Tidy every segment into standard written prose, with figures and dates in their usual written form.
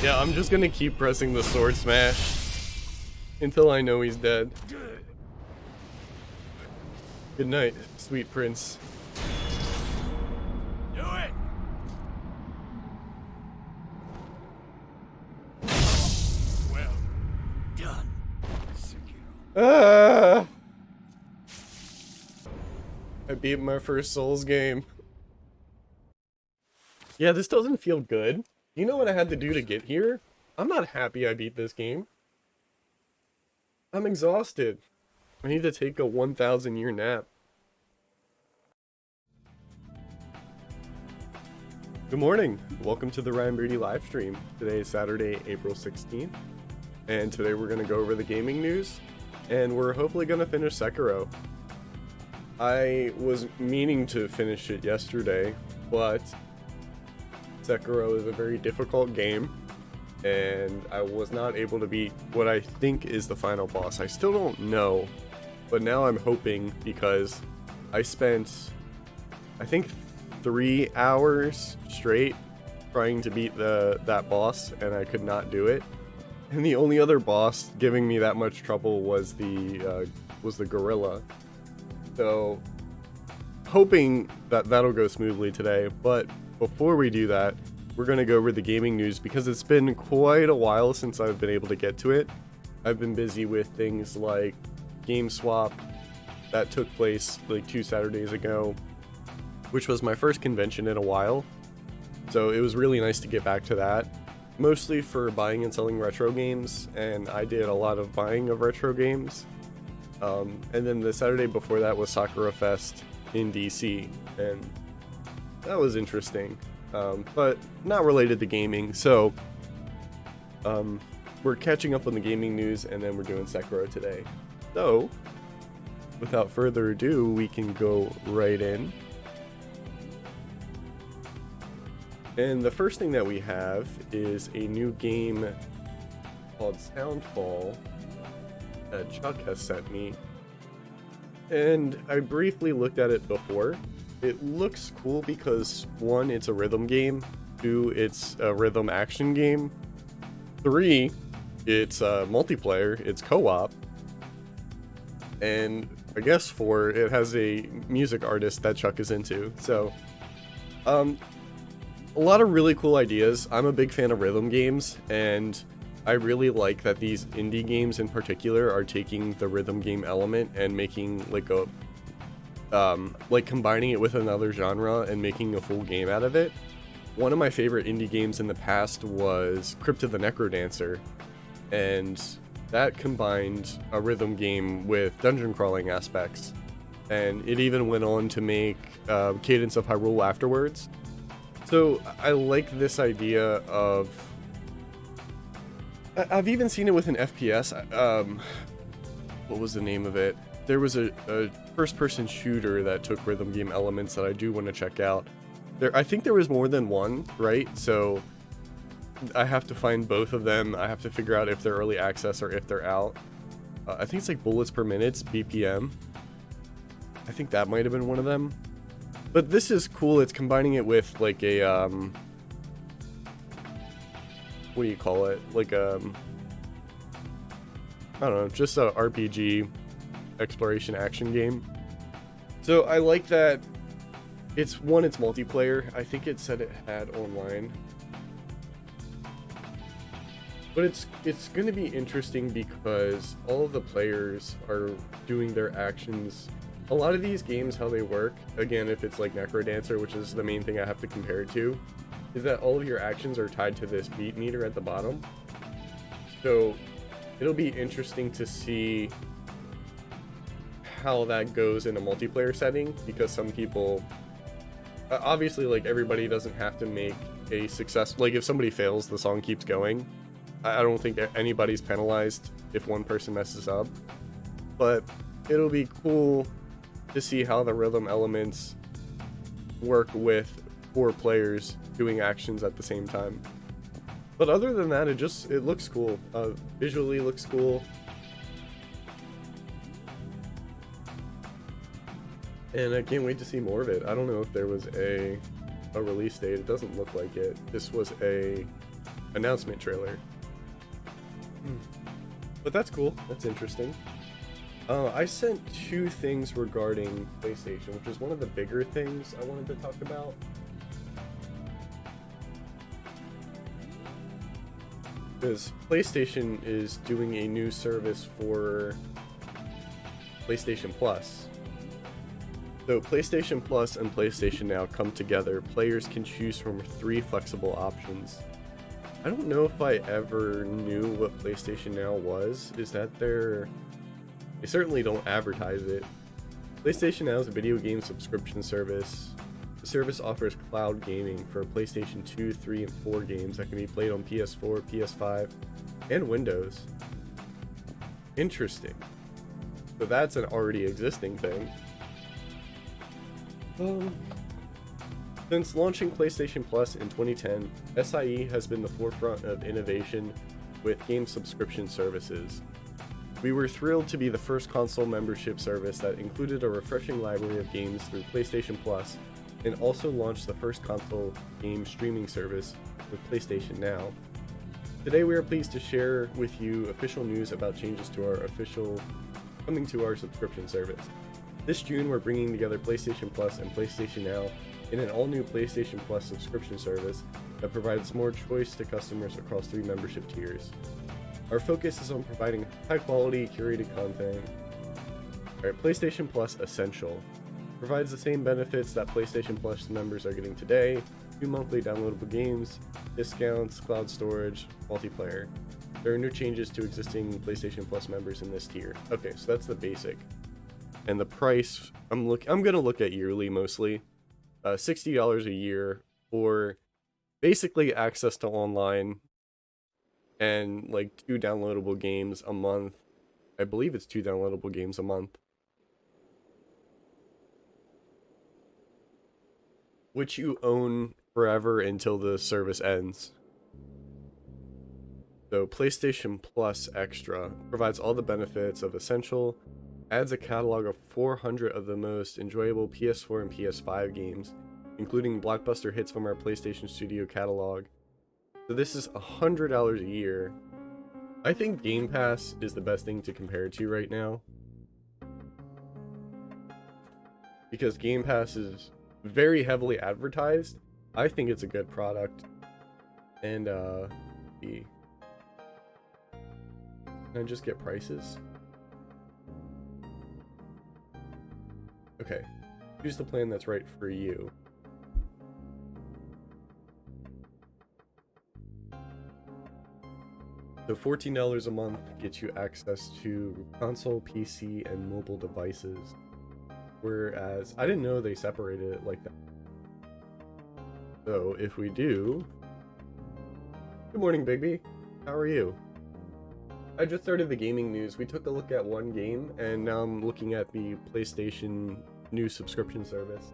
Yeah, I'm just gonna keep pressing the sword smash until I know he's dead. Good night, sweet prince. Do it! Well done, Sekiro. Ah! I beat my first Souls game. Yeah, this doesn't feel good. You know what I had to do to get here? I'm not happy I beat this game. I'm exhausted. I need to take a 1,000 year nap. Good morning. Welcome to the Ryan Brady live stream. Today is Saturday, April 16th. And today we're going to go over the gaming news. And we're hopefully going to finish Sekiro. I was meaning to finish it yesterday, but Sekiro is a very difficult game, and I was not able to beat what I think is the final boss. I still don't know, but now I'm hoping, because I spent, I think, 3 hours straight trying to beat that boss, and I could not do it. And the only other boss giving me that much trouble was the gorilla. So, hoping that that'll go smoothly today, but before we do that, we're going to go over the gaming news because it's been quite a while since I've been able to get to it. I've been busy with things like Game Swap that took place like 2 Saturdays ago, which was my first convention in a while. So it was really nice to get back to that, mostly for buying and selling retro games, and I did a lot of buying of retro games. And then the Saturday before that was Sakura Fest in DC, and that was interesting, but not related to gaming. So we're catching up on the gaming news, and then we're doing Sekiro today. So without further ado, we can go right in. And the first thing that we have is a new game called Soundfall that Chuck has sent me, and I briefly looked at it before. It looks cool because 1, it's a rhythm game, 2, it's a rhythm action game, 3, it's multiplayer, it's co-op, and I guess 4, it has a music artist that Chuck is into. So a lot of really cool ideas. I'm a big fan of rhythm games, and I really like that these indie games in particular are taking the rhythm game element and making like a like combining it with another genre and making a full game out of it. One of my favorite indie games in the past was Crypt of the Necrodancer, and that combined a rhythm game with dungeon crawling aspects, and it even went on to make Cadence of Hyrule afterwards. So I like this idea of, I've even seen it with an FPS. What was the name of it? There was a first-person shooter that took rhythm game elements that I do want to check out. I think there was more than one, right? So I have to find both of them. I have to figure out if they're early access or if they're out. I think it's like bullets per minute, BPM. I think that might have been one of them. But this is cool. It's combining it with like a what do you call it? Like I don't know, just a RPG exploration action game. So I like that it's multiplayer. I think it said it had online. But it's going to be interesting because all of the players are doing their actions. A lot of these games, how they work, again, if it's like Necrodancer, which is the main thing I have to compare it to, is that all of your actions are tied to this beat meter at the bottom. So it'll be interesting to see how that goes in a multiplayer setting, because some people, obviously, like, everybody doesn't have to make a success. Like, if somebody fails, the song keeps going. I don't think anybody's penalized if one person messes up, but it'll be cool to see how the rhythm elements work with 4 players doing actions at the same time. But other than that, it looks cool. Visually looks cool. And I can't wait to see more of it. I don't know if there was a release date. It doesn't look like it. This was a announcement trailer. But that's cool. That's interesting. I sent two things regarding PlayStation, which is one of the bigger things I wanted to talk about. Because PlayStation is doing a new service for PlayStation Plus. So PlayStation Plus and PlayStation Now come together. Players can choose from 3 flexible options. I don't know if I ever knew what PlayStation Now was. Is that they certainly don't advertise it. PlayStation Now is a video game subscription service. The service offers cloud gaming for PlayStation 2, 3, and 4 games that can be played on PS4, PS5, and Windows. Interesting. So that's an already existing thing. Since launching PlayStation Plus in 2010, SIE has been the forefront of innovation with game subscription services. We were thrilled to be the first console membership service that included a refreshing library of games through PlayStation Plus, and also launched the first console game streaming service with PlayStation Now. Today we are pleased to share with you official news about changes to coming to our subscription service. This June we're bringing together PlayStation Plus and PlayStation Now in an all-new PlayStation Plus subscription service that provides more choice to customers across 3 membership tiers. Our focus is on providing high-quality, curated content. Alright, PlayStation Plus Essential provides the same benefits that PlayStation Plus members are getting today: 2 monthly downloadable games, discounts, cloud storage, multiplayer. There are no changes to existing PlayStation Plus members in this tier. Okay, so that's the basic. And the price, I'm gonna look at yearly mostly. $60 a year for basically access to online and like 2 downloadable games a month. I believe it's 2 downloadable games a month, which you own forever until the service ends. So PlayStation Plus Extra provides all the benefits of Essential, adds a catalog of 400 of the most enjoyable PS4 and PS5 games, including blockbuster hits from our PlayStation Studio catalog. So this is $100 a year. I think Game Pass is the best thing to compare it to right now, because Game Pass is very heavily advertised. I think it's a good product. And can I just get prices? Okay, choose the plan that's right for you. So $14 a month gets you access to console, PC, and mobile devices. Whereas, I didn't know they separated it like that. So if we do... Good morning, Bigby. How are you? I just started the gaming news. We took a look at one game, and now I'm looking at the PlayStation new subscription service.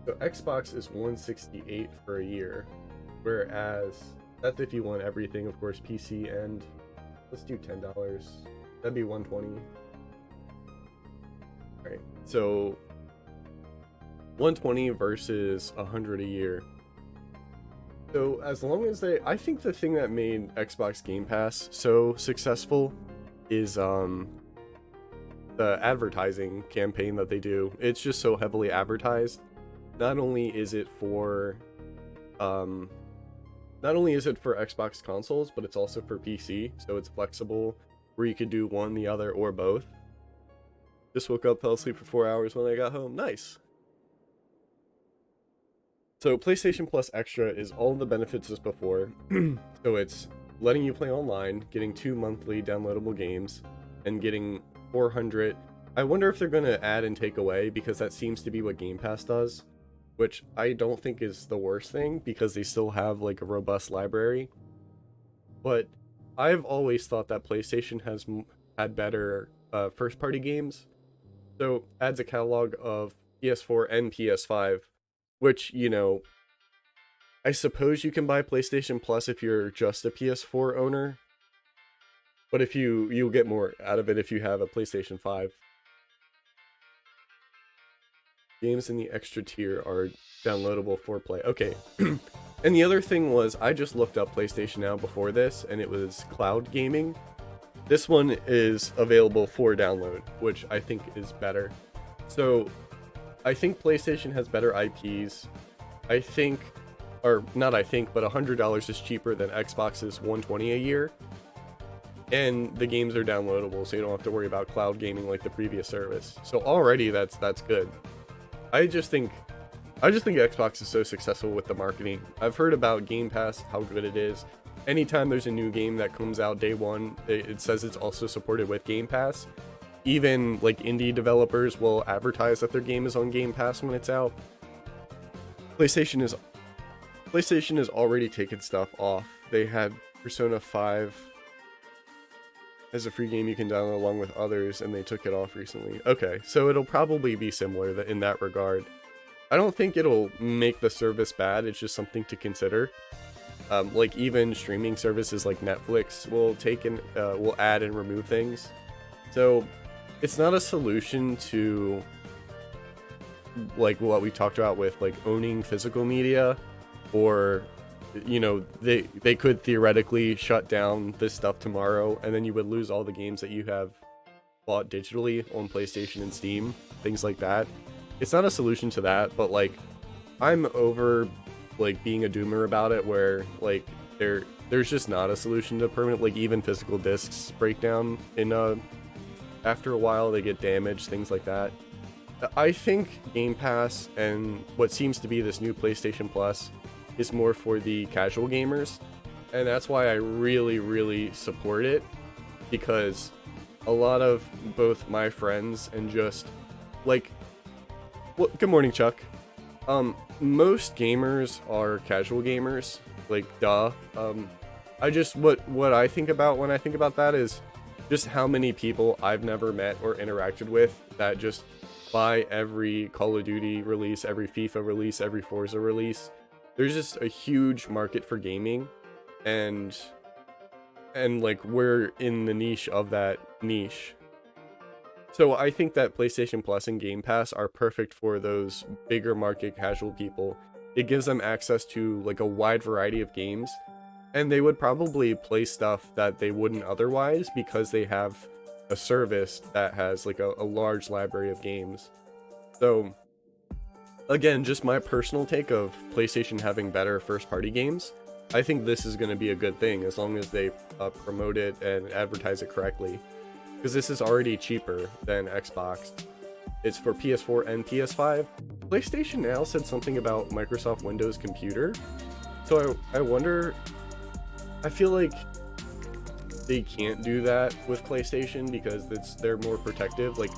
So Xbox is $168 for a year, whereas that's if you want everything, of course, PC and let's do $10. That'd be $120. Alright, so $120 versus $100 a year. So as long as I think the thing that made Xbox Game Pass so successful is the advertising campaign that they do. It's just so heavily advertised. Not only is it for Xbox consoles, but it's also for PC, so it's flexible where you could do one, the other, or both. Just woke up, fell asleep for 4 hours when I got home. Nice. So PlayStation Plus Extra is all the benefits as before. So it's letting you play online, getting 2 monthly downloadable games, and getting 400. I wonder if they're going to add and take away, because that seems to be what Game Pass does, which I don't think is the worst thing, because they still have like a robust library. But I've always thought that PlayStation has had better first-party games. So adds a catalog of PS4 and PS5, which, you know, I suppose you can buy PlayStation Plus if you're just a PS4 owner, but if you'll get more out of it if you have a PlayStation 5. Games in the extra tier are downloadable for play. Okay, And the other thing was, I just looked up PlayStation Now before this, and it was cloud gaming. This one is available for download, which I think is better. So I think PlayStation has better IPs. I think, or not I think, but $100 is cheaper than Xbox's $120 a year. And the games are downloadable, so you don't have to worry about cloud gaming like the previous service. So already that's good. I just think Xbox is so successful with the marketing. I've heard about Game Pass, how good it is. Anytime there's a new game that comes out day one, it says it's also supported with Game Pass. Even like indie developers will advertise that their game is on Game Pass when it's out. PlayStation has already taken stuff off. They had Persona 5 as a free game you can download along with others, and they took it off recently. Okay, so it'll probably be similar in that regard. I don't think it'll make the service bad, it's just something to consider. Like even streaming services like Netflix will add and remove things. So it's not a solution to like what we talked about with like owning physical media, or you know, they could theoretically shut down this stuff tomorrow, and then you would lose all the games that you have bought digitally on PlayStation and Steam, things like that. It's not a solution to that, but like I'm over like being a doomer about it, where like there's just not a solution to permanent, like even physical discs break down in after a while, they get damaged, things like that. I think Game Pass and what seems to be this new PlayStation Plus is more for the casual gamers, and that's why I really support it, because a lot of both my friends and just like, well, good morning, Chuck. Most gamers are casual gamers, like duh. I just what I think about when I think about that is just how many people I've never met or interacted with that just buy every Call of Duty release, every FIFA release, every Forza release. There's just a huge market for gaming, and like we're in the niche of that niche. So I think that PlayStation Plus and Game Pass are perfect for those bigger market casual people. It gives them access to like a wide variety of games, and they would probably play stuff that they wouldn't otherwise because they have a service that has like a large library of games. So again, just my personal take of PlayStation having better first-party games. I think this is going to be a good thing as long as they promote it and advertise it correctly. Because this is already cheaper than Xbox. It's for PS4 and PS5. PlayStation Now said something about Microsoft Windows Computer. So I wonder... I feel like they can't do that with PlayStation because they're more protective. Like,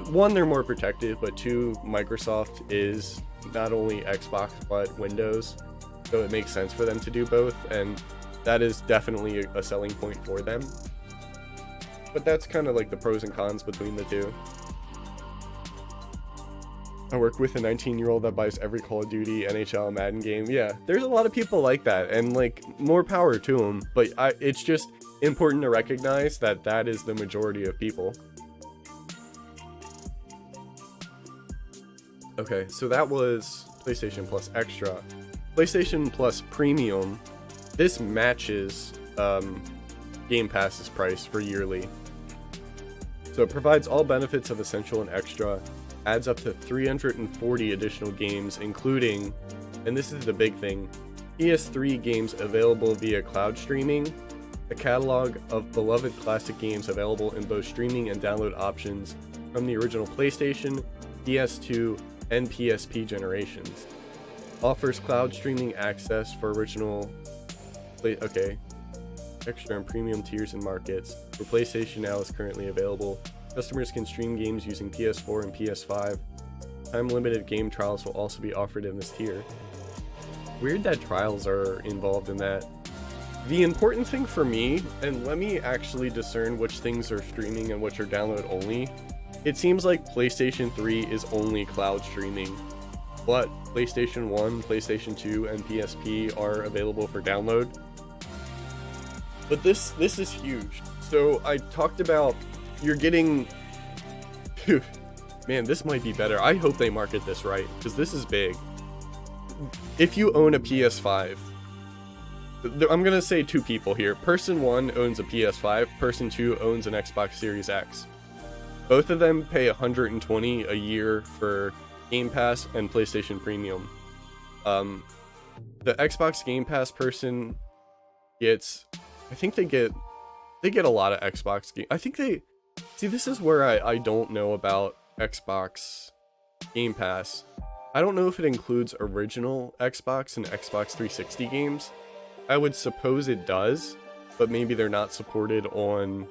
one, they're more protective, but two, Microsoft is not only Xbox but Windows, so it makes sense for them to do both, and that is definitely a selling point for them. But that's kind of like the pros and cons between the two. I work with a 19-year-old that buys every Call of Duty, NHL, Madden game. Yeah, there's a lot of people like that, and like, more power to them, but it's just important to recognize that that is the majority of people. Okay, so that was PlayStation Plus Extra. PlayStation Plus Premium, this matches Game Pass's price for yearly. So it provides all benefits of Essential and Extra, adds up to 340 additional games, including, and this is the big thing, PS3 games available via cloud streaming, a catalog of beloved classic games available in both streaming and download options from the original PlayStation, PS2, and PSP generations. Offers cloud streaming access for original Extra and Premium tiers and markets, where PlayStation Now is currently available. Customers can stream games using PS4 and PS5. Time-limited game trials will also be offered in this tier. Weird that trials are involved in that. The important thing for me, and let me actually discern which things are streaming and which are download only. It seems like PlayStation 3 is only cloud streaming, but PlayStation 1, PlayStation 2, and PSP are available for download. But this is huge. So I talked about you're getting... Man, this might be better. I hope they market this right, because this is big. if you own a PS5, I'm gonna say two people here. Person 1 owns a PS5, person 2 owns an Xbox Series X. Both of them pay $120 a year for Game Pass and PlayStation Premium. The Xbox Game Pass person gets, I think they get a lot of Xbox game. I think they, see, this is where I don't know about Xbox Game Pass. I don't know if it includes original Xbox and Xbox 360 games. I would suppose it does, but maybe they're not supported on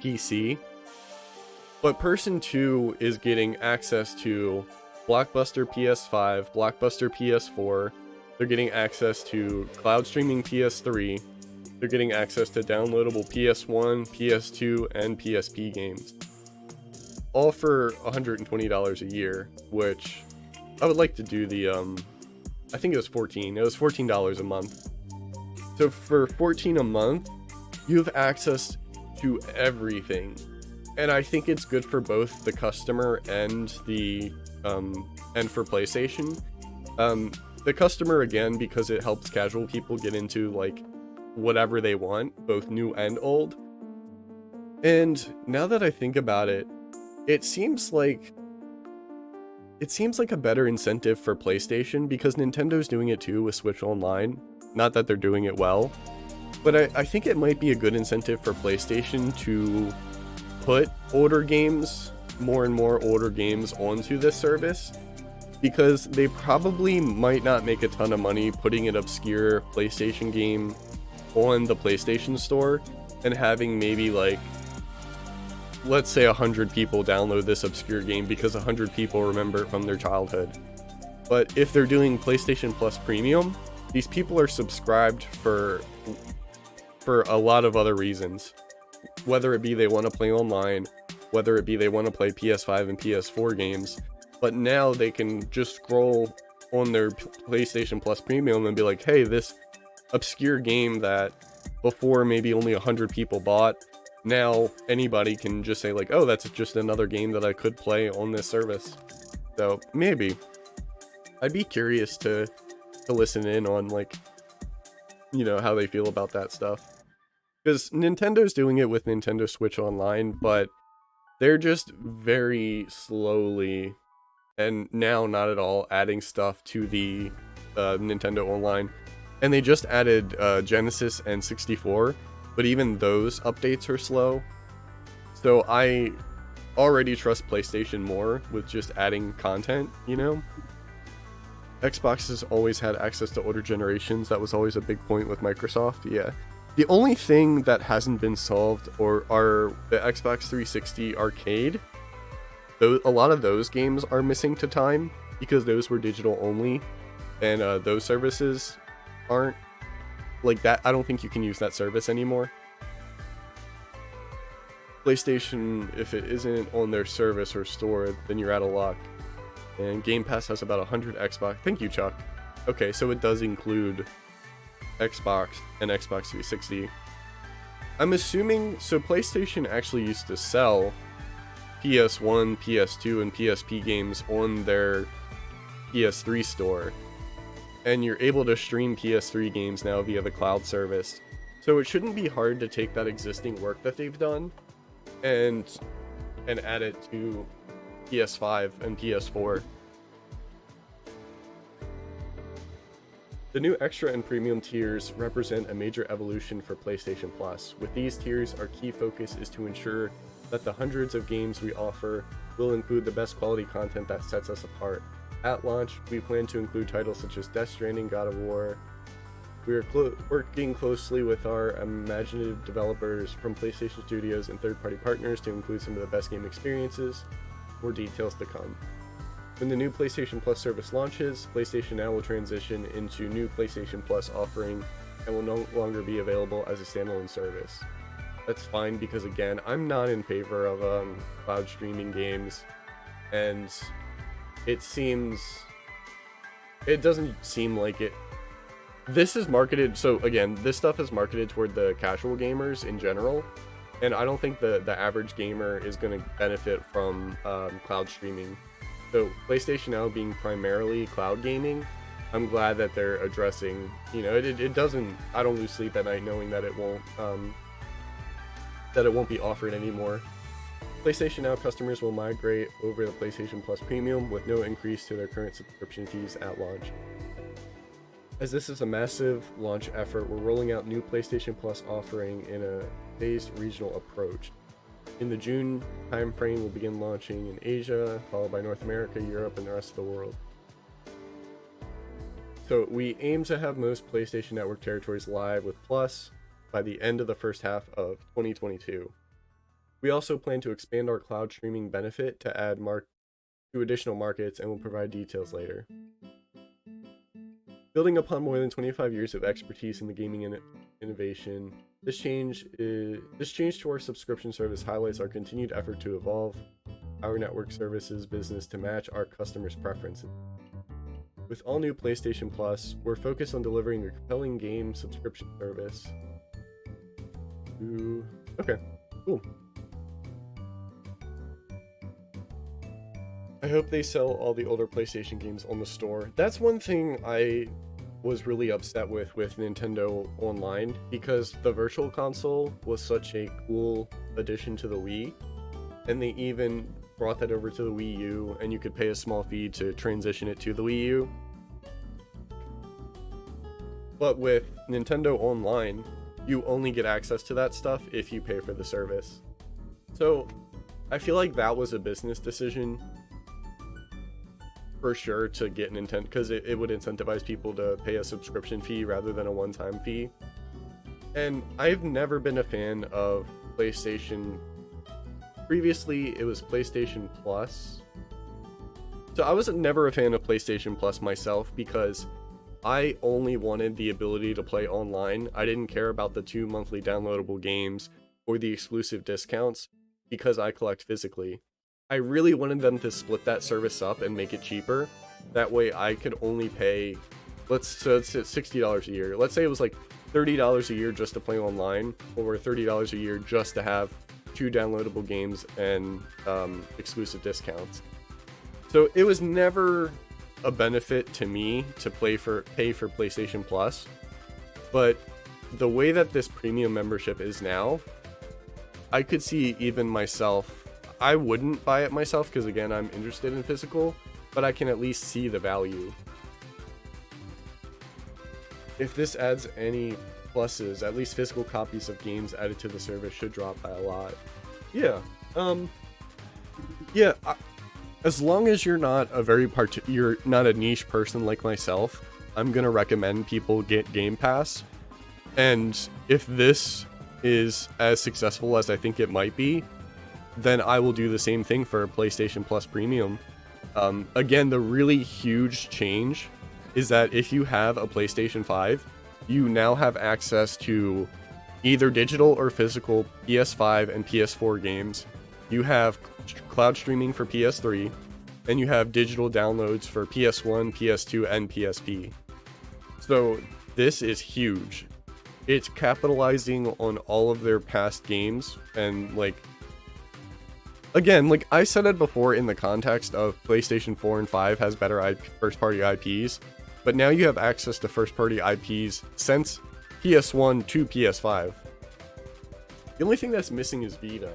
PC. But person 2 is getting access to Blockbuster PS5, Blockbuster PS4. They're getting access to cloud streaming PS3. They're getting access to downloadable PS1, PS2, and PSP games. All for $120 a year, which I would like to do the, I think it was $14 a month. So for $14 a month, you have access to everything. And I think it's good for both the customer and the, and for PlayStation. The customer, again, because it helps casual people get into, like, whatever they want, both new and old. And now that I think about it, it seems like a better incentive for PlayStation, because Nintendo's doing it too with Switch Online. Not that they're doing it well, but I think it might be a good incentive for PlayStation to put older games, more and more older games, onto this service, because they probably might not make a ton of money putting an obscure PlayStation game on the PlayStation Store and having maybe, like, let's say 100 people download this obscure game because 100 people remember it from their childhood. But if they're doing PlayStation Plus Premium, these people are subscribed for a lot of other reasons. Whether it be they want to play online, whether it be they want to play PS5 and PS4 games, but now they can just scroll on their PlayStation Plus Premium and be like, hey, this obscure game that before maybe only 100 people bought, now anybody can just say, like, oh, that's just another game that I could play on this service. So maybe I'd be curious to listen in on, like, you know, how they feel about that stuff, because Nintendo's doing it with Nintendo Switch Online, but they're just very slowly, and now not at all, adding stuff to the Nintendo Online. And they just added Genesis and 64, but even those updates are slow. So I already trust PlayStation more with just adding content, you know? Xbox has always had access to older generations. That was always a big point with Microsoft, yeah. The only thing that hasn't been solved are the Xbox 360 arcade. Though a lot of those games are missing to time because those were digital only, and those services aren't like that. I don't think you can use that service anymore. PlayStation, if it isn't on their service or store, then you're out of luck. And Game Pass has about 100 Xbox. Thank you, Chuck. Okay, so it does include Xbox and Xbox 360. I'm assuming, so PlayStation actually used to sell PS1, PS2, and PSP games on their PS3 store. And you're able to stream PS3 games now via the cloud service. So it shouldn't be hard to take that existing work that they've done and add it to PS5 and PS4. The new extra and premium tiers represent a major evolution for PlayStation Plus. With these tiers, our key focus is to ensure that the hundreds of games we offer will include the best quality content that sets us apart. At launch, we plan to include titles such as Death Stranding, God of War. We are working closely with our imaginative developers from PlayStation Studios and third-party partners to include some of the best game experiences. More details to come. When the new PlayStation Plus service launches, PlayStation Now will transition into new PlayStation Plus offering and will no longer be available as a standalone service. That's fine, because again, I'm not in favor of cloud streaming games, and it doesn't seem like it. This is marketed, so again, this stuff is marketed toward the casual gamers in general, and I don't think the average gamer is going to benefit from cloud streaming. So PlayStation Now being primarily cloud gaming, I'm glad that they're addressing, you know, it doesn't, I don't lose sleep at night knowing that it won't be offered anymore. PlayStation Now customers will migrate over to PlayStation Plus Premium with no increase to their current subscription fees at launch. As this is a massive launch effort, we're rolling out new PlayStation Plus offering in a phased regional approach. In the June timeframe, we'll begin launching in Asia, followed by North America, Europe, and the rest of the world. So we aim to have most PlayStation Network territories live with Plus by the end of the first half of 2022. We also plan to expand our cloud streaming benefit to add to additional markets, and we'll provide details later. Building upon more than 25 years of expertise in the gaming innovation, this change to our subscription service highlights our continued effort to evolve our network services business to match our customers' preferences. With all new PlayStation Plus, we're focused on delivering a compelling game subscription service. Okay, cool. I hope they sell all the older PlayStation games on the store. That's one thing I was really upset with Nintendo Online, because the Virtual Console was such a cool addition to the Wii, and they even brought that over to the Wii U, and you could pay a small fee to transition it to the Wii U. But with Nintendo Online, you only get access to that stuff if you pay for the service. So I feel like that was a business decision for sure to get Nintendo, because it would incentivize people to pay a subscription fee rather than a one-time fee. And I've never been a fan of PlayStation. Previously, it was PlayStation Plus. So I was never a fan of PlayStation Plus myself, because I only wanted the ability to play online. I didn't care about the 2 monthly downloadable games or the exclusive discounts, because I collect physically. I really wanted them to split that service up and make it cheaper. That way I could only pay, so it's $60 a year. Let's say it was like $30 a year just to play online, or $30 a year just to have 2 downloadable games and exclusive discounts. So it was never a benefit to me to pay for PlayStation Plus. But the way that this premium membership is now, I could see even myself, I wouldn't buy it myself because, again, I'm interested in physical, but I can at least see the value. If this adds any pluses, at least physical copies of games added to the service should drop by a lot. Yeah. As long as you're not you're not a niche person like myself, I'm gonna recommend people get Game Pass. And if this is as successful as I think it might be, then I will do the same thing for PlayStation Plus Premium. Again, the really huge change is that if you have a PlayStation 5, you now have access to either digital or physical PS5 and PS4 games. You have cloud streaming for PS3, and you have digital downloads for PS1, PS2, and PSP. So this is huge. It's capitalizing on all of their past games, and again, I said it before in the context of PlayStation 4 and 5 has better first-party IPs, but now you have access to first-party IPs since PS1 to PS5. The only thing that's missing is Vita,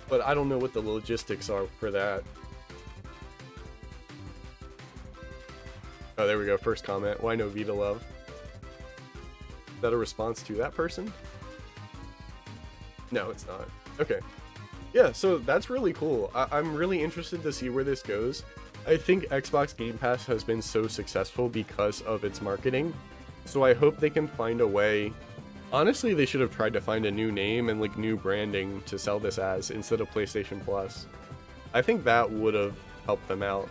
but I don't know what the logistics are for that. Oh, there we go, first comment. Why no Vita love? Is that a response to that person? No, it's not. Okay. Yeah, so that's really cool. I'm really interested to see where this goes. I think Xbox Game Pass has been so successful because of its marketing, so I hope they can find a way. Honestly, they should have tried to find a new name and new branding to sell this as instead of PlayStation Plus. I think that would have helped them out,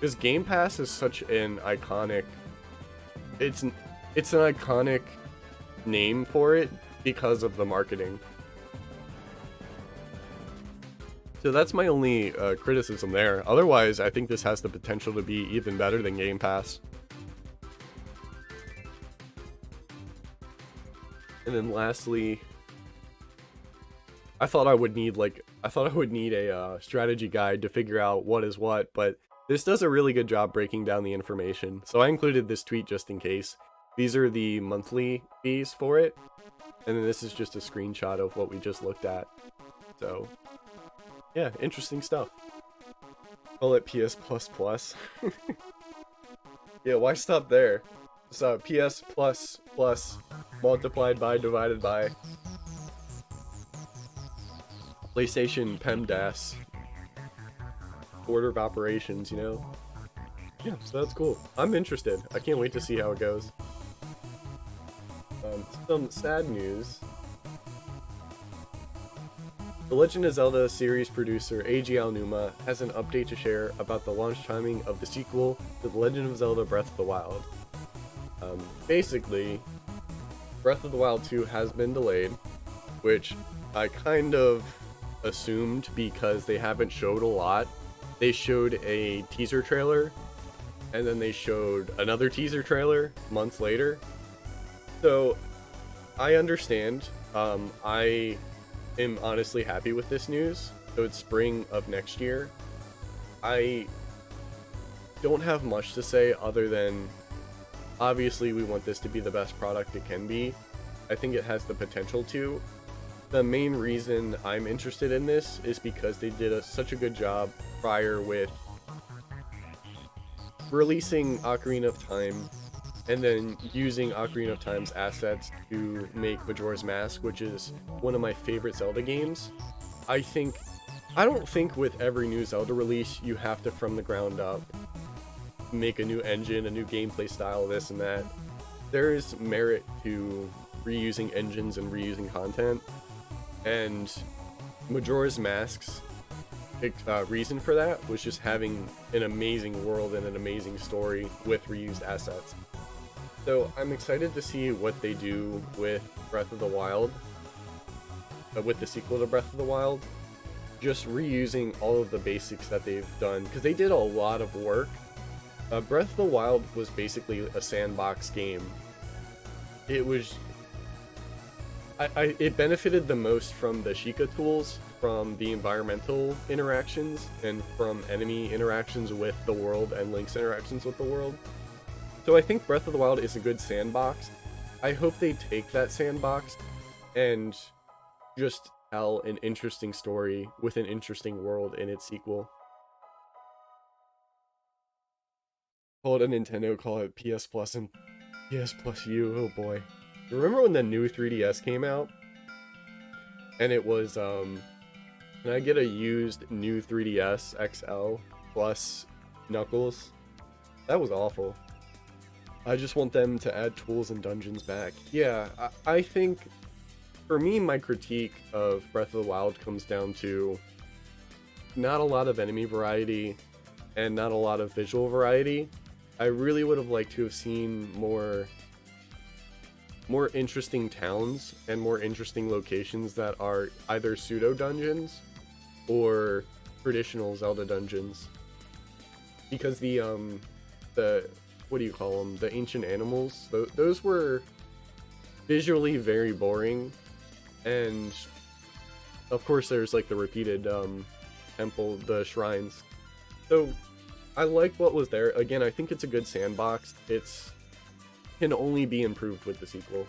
because Game Pass is such an iconic. It's an iconic name for it because of the marketing. So that's my only criticism there. Otherwise, I think this has the potential to be even better than Game Pass. And then lastly, I thought I would need a strategy guide to figure out what is what, but This does a really good job breaking down the information, so I included this tweet just in case. These are the monthly fees for it, and then this is just a screenshot of what we just looked at. So, yeah, interesting stuff. Call it PS Plus Plus. Yeah, why stop there? So PS Plus Plus multiplied by divided by PlayStation PEMDAS. Order of operations, you know? Yeah, so that's cool. I'm interested. I can't wait to see how it goes. Some sad news. The Legend of Zelda series producer Eiji Aonuma has an update to share about the launch timing of the sequel to The Legend of Zelda Breath of the Wild. Basically, Breath of the Wild 2 has been delayed, which I kind of assumed because they haven't showed a lot. They showed a teaser trailer, and then they showed another teaser trailer months later. So, I understand. I am honestly happy with this news. So it's spring of next year. I don't have much to say other than, obviously we want this to be the best product it can be. I think it has the potential to. The main reason I'm interested in this is because they did such a good job prior with releasing Ocarina of Time and then using Ocarina of Time's assets to make Majora's Mask, which is one of my favorite Zelda games. I don't think with every new Zelda release you have to, from the ground up, make a new engine, a new gameplay style, this and that. There is merit to reusing engines and reusing content, and Majora's Mask's reason for that was just having an amazing world and an amazing story with reused assets. So I'm excited to see what they do with Breath of the Wild, with the sequel to Breath of the Wild, just reusing all of the basics that they've done, because they did a lot of work. Breath of the Wild was basically a sandbox game. It was... it benefited the most from the Sheikah tools, from the environmental interactions, and from enemy interactions with the world and Link's interactions with the world. So I think Breath of the Wild is a good sandbox. I hope they take that sandbox and just tell an interesting story with an interesting world in its sequel. Call it a Nintendo, call it PS Plus and PS Plus U, oh boy. Remember when the new 3DS came out? And it was, can I get a used new 3DS XL plus Knuckles? That was awful. I just want them to add tools and dungeons back. Yeah, I think, for me, my critique of Breath of the Wild comes down to not a lot of enemy variety and not a lot of visual variety. I really would have liked to have seen more interesting towns and more interesting locations that are either pseudo dungeons or traditional Zelda dungeons, because the what do you call them, the ancient animals, those were visually very boring. And of course there's like the repeated temple, the shrines. So I like what was there. Again, I think it's a good sandbox. It's can only be improved with the sequel.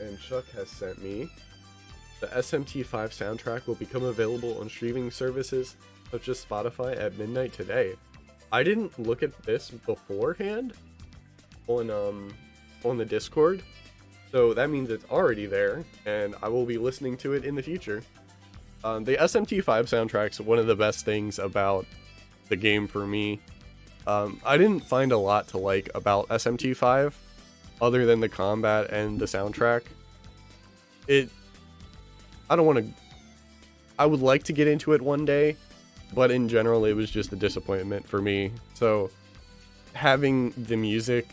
And Chuck has sent me the SMT5 soundtrack will become available on streaming services such as Spotify at midnight today. I didn't look at this beforehand on the Discord, so that means it's already there, and I will be listening to it in the future. The SMT5 soundtrack's one of the best things about the game for me. I didn't find a lot to like about SMT5 other than the combat and the soundtrack. I would like to get into it one day, but in general it was just a disappointment for me. So having the music,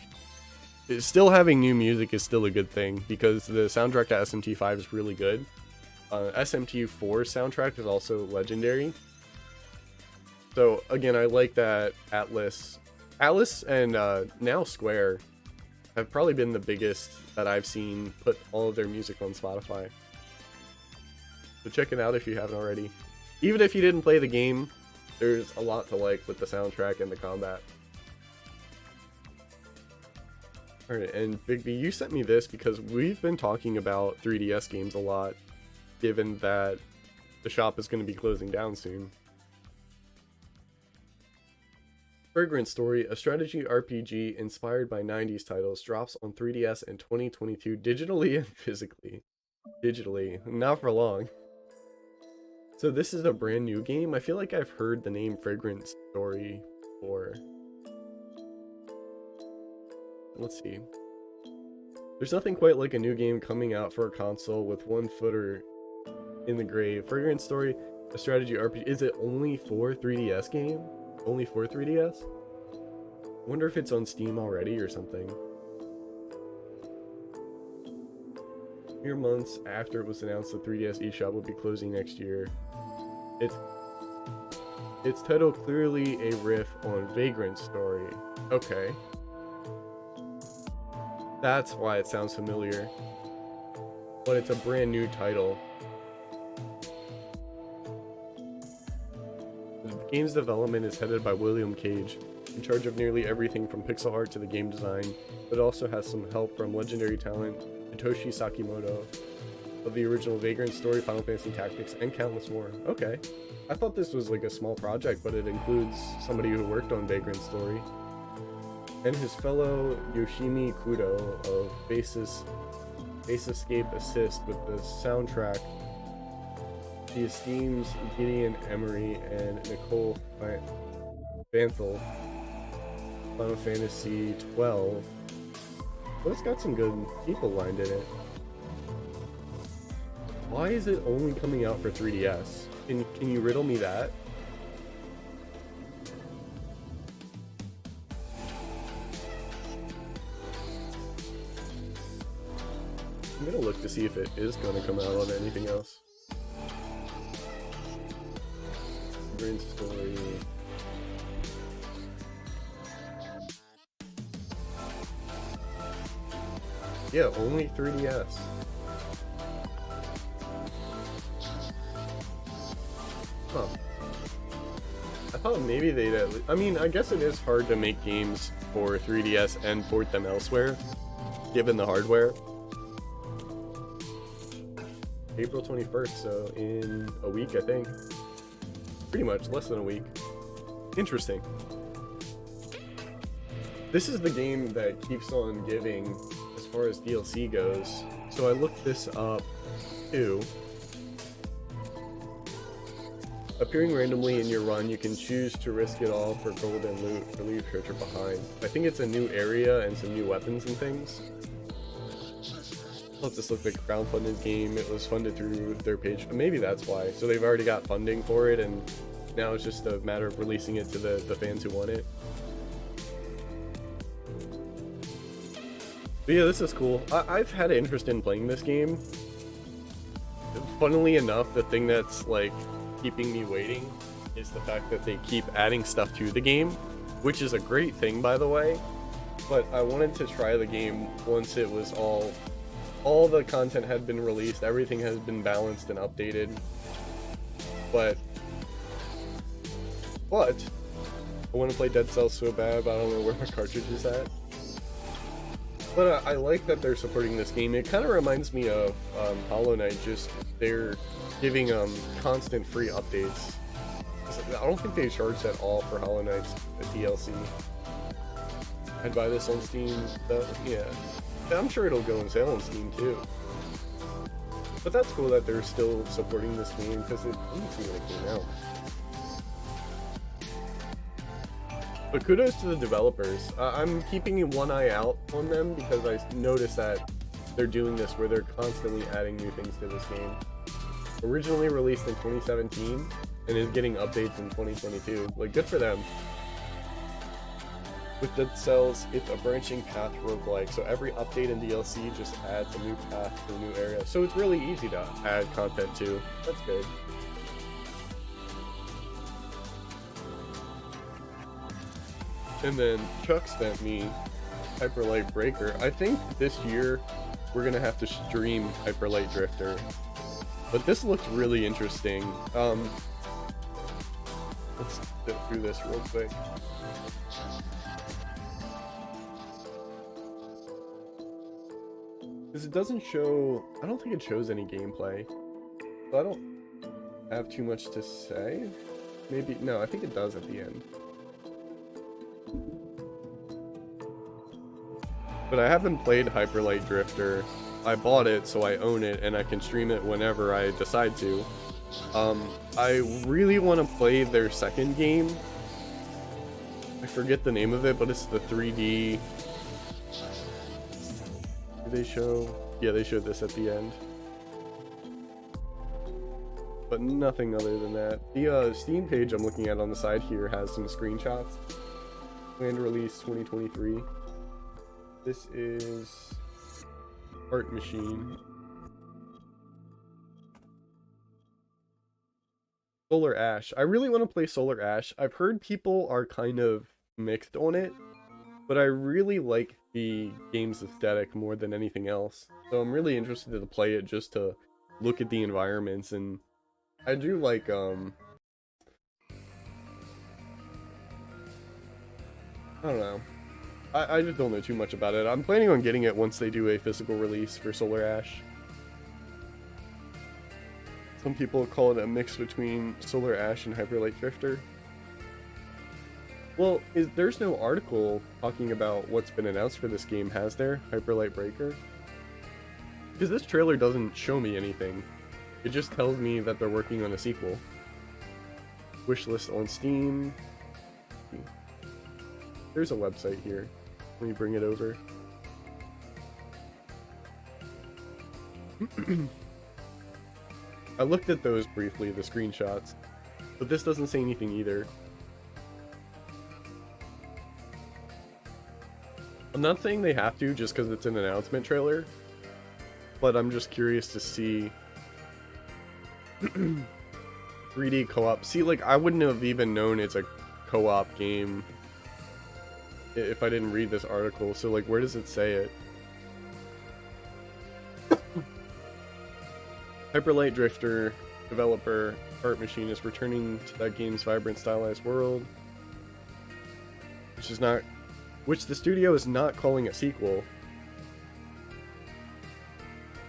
still having new music is still a good thing, because the soundtrack to SMT5 is really good. SMT4's soundtrack is also legendary. So again, I like that Atlas and now Square have probably been the biggest that I've seen put all of their music on Spotify. So check it out if you haven't already. Even if you didn't play the game, there's a lot to like with the soundtrack and the combat. Alright, and Big B, you sent me this because we've been talking about 3DS games a lot, given that the shop is going to be closing down soon. Fragrant Story, a strategy RPG inspired by 90s titles, drops on 3DS in 2022, digitally and physically. Digitally, not for long. So this is a brand new game. I feel like I've heard the name Fragrant Story before. Let's see. There's nothing quite like a new game coming out for a console with one footer in the grave. Fragrant Story, a strategy RPG. Is it only for 3DS game? Only for 3DS? I wonder if it's on Steam already or something. Mere months after it was announced the 3DS eShop would be closing next year. Its title clearly a riff on Vagrant Story. Okay. That's why it sounds familiar. But it's a brand new title. The game's development is headed by William Cage, in charge of nearly everything from pixel art to the game design, but also has some help from legendary talent Hitoshi Sakimoto of the original Vagrant Story, Final Fantasy Tactics, and countless more. Okay. I thought this was like a small project, but it includes somebody who worked on Vagrant Story. And his fellow Yoshimi Kudo of Basis Escape Assist with the soundtrack. He esteems Gideon Emery and Nicole Banthel, Final Fantasy 12. But it's got some good people lined in it. Why is it only coming out for 3DS? Can you riddle me that? I'm gonna look to see if it is gonna come out on anything else. Brain Story. Yeah, only 3DS. Huh. I thought maybe they'd at least, I mean, I guess it is hard to make games for 3DS and port them elsewhere, given the hardware. April 21st, so in a week, I think. Pretty much, less than a week. Interesting. This is the game that keeps on giving as far as DLC goes. So I looked this up too. Appearing randomly in your run, you can choose to risk it all for gold and loot or leave treasure behind. I think it's a new area and some new weapons and things. I thought this looked like a crowdfunded game. It was funded through their page. Maybe that's why. So they've already got funding for it, and now it's just a matter of releasing it to the fans who want it. But yeah, this is cool. I've had an interest in playing this game. Funnily enough, the thing that's like keeping me waiting is the fact that they keep adding stuff to the game, which is a great thing, by the way. But I wanted to try the game once it was all the content had been released, everything has been balanced and updated. But I want to play Dead Cells so bad, but I don't know where my cartridge is at. But I like that they're supporting this game. It kind of reminds me of Hollow Knight, just they're giving constant free updates. I don't think they charged at all for Hollow Knight's DLC. I'd buy this on Steam, though. Yeah. I'm sure it'll go on sale on Steam too. But that's cool that they're still supporting this game, because it didn't seem like it came out. But kudos to the developers. I'm keeping one eye out on them because I noticed that they're doing this where they're constantly adding new things to this game. Originally released in 2017 and is getting updates in 2022. Like, good for them. With Dead Cells, it's a branching path roguelike, so every update in DLC just adds a new path to a new area. So it's really easy to add content to. That's good. And then Chuck sent me Hyperlight Breaker. I think this year we're gonna have to stream Hyperlight Drifter. But this looks really interesting. Let's get through this real quick. Because it doesn't show, I don't think it shows any gameplay. So I don't have too much to say. Maybe, no, I think it does at the end. But I haven't played Hyperlight Drifter. I bought it, so I own it, and I can stream it whenever I decide to. I really want to play their second game. I forget the name of it, but it's the 3D... Did they show? Yeah, they showed this at the end. But nothing other than that. The Steam page I'm looking at on the side here has some screenshots. Planned release 2023. This is Art Machine. Solar Ash. I really want to play Solar Ash. I've heard people are kind of mixed on it, but I really like the game's aesthetic more than anything else. So I'm really interested to play it just to look at the environments, and I do like I don't know. I just don't know too much about it. I'm planning on getting it once they do a physical release for Solar Ash. Some people call it a mix between Solar Ash and Hyperlight Drifter. Well, there's no article talking about what's been announced for this game, has there? Hyperlight Breaker? Because this trailer doesn't show me anything. It just tells me that they're working on a sequel. Wishlist on Steam. There's a website here. Let me bring it over. I looked at those briefly, the screenshots, but this doesn't say anything either. I'm not saying they have to just because it's an announcement trailer, but I'm just curious to see 3D co-op. See, like, I wouldn't have even known it's a co-op game if I didn't read this article. So, like, where does it say it? Hyperlight Drifter developer Art Machine is returning to that game's vibrant, stylized world, which the studio is not calling a sequel.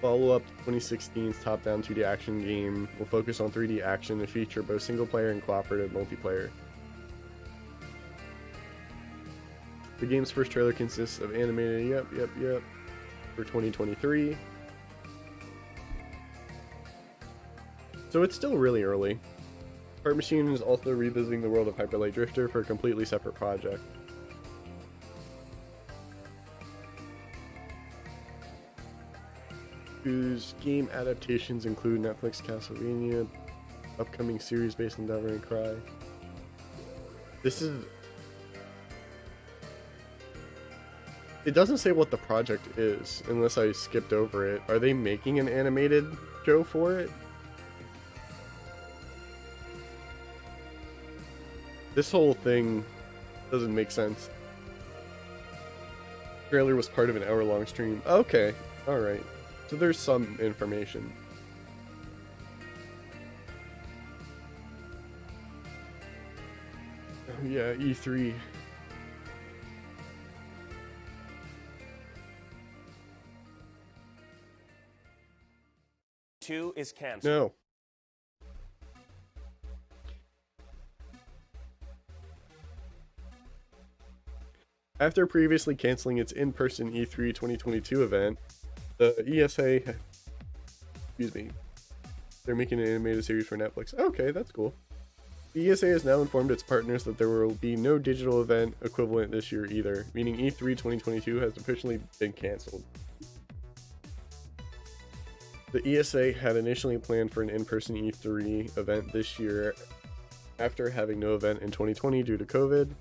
Follow-up to 2016's top-down 2D action game will focus on 3D action and feature both single-player and cooperative multiplayer. The game's first trailer consists of animated, yep, for 2023. So it's still really early. Art Machine is also revisiting the world of Hyperlight Drifter for a completely separate project. Whose game adaptations include Netflix Castlevania, upcoming series based on Devil May Cry. This is... It doesn't say what the project is, unless I skipped over it. Are they making an animated show for it? This whole thing doesn't make sense. The trailer was part of an hour-long stream. Okay, alright. So there's some information. Oh yeah, E3. Two is canceled. No. After previously canceling its in-person E3 2022 event, the ESA, excuse me, they're making an animated series for Netflix. Okay, that's cool. The ESA has now informed its partners that there will be no digital event equivalent this year either, meaning E3 2022 has officially been canceled. The ESA had initially planned for an in-person E3 event this year after having no event in 2020 due to COVID.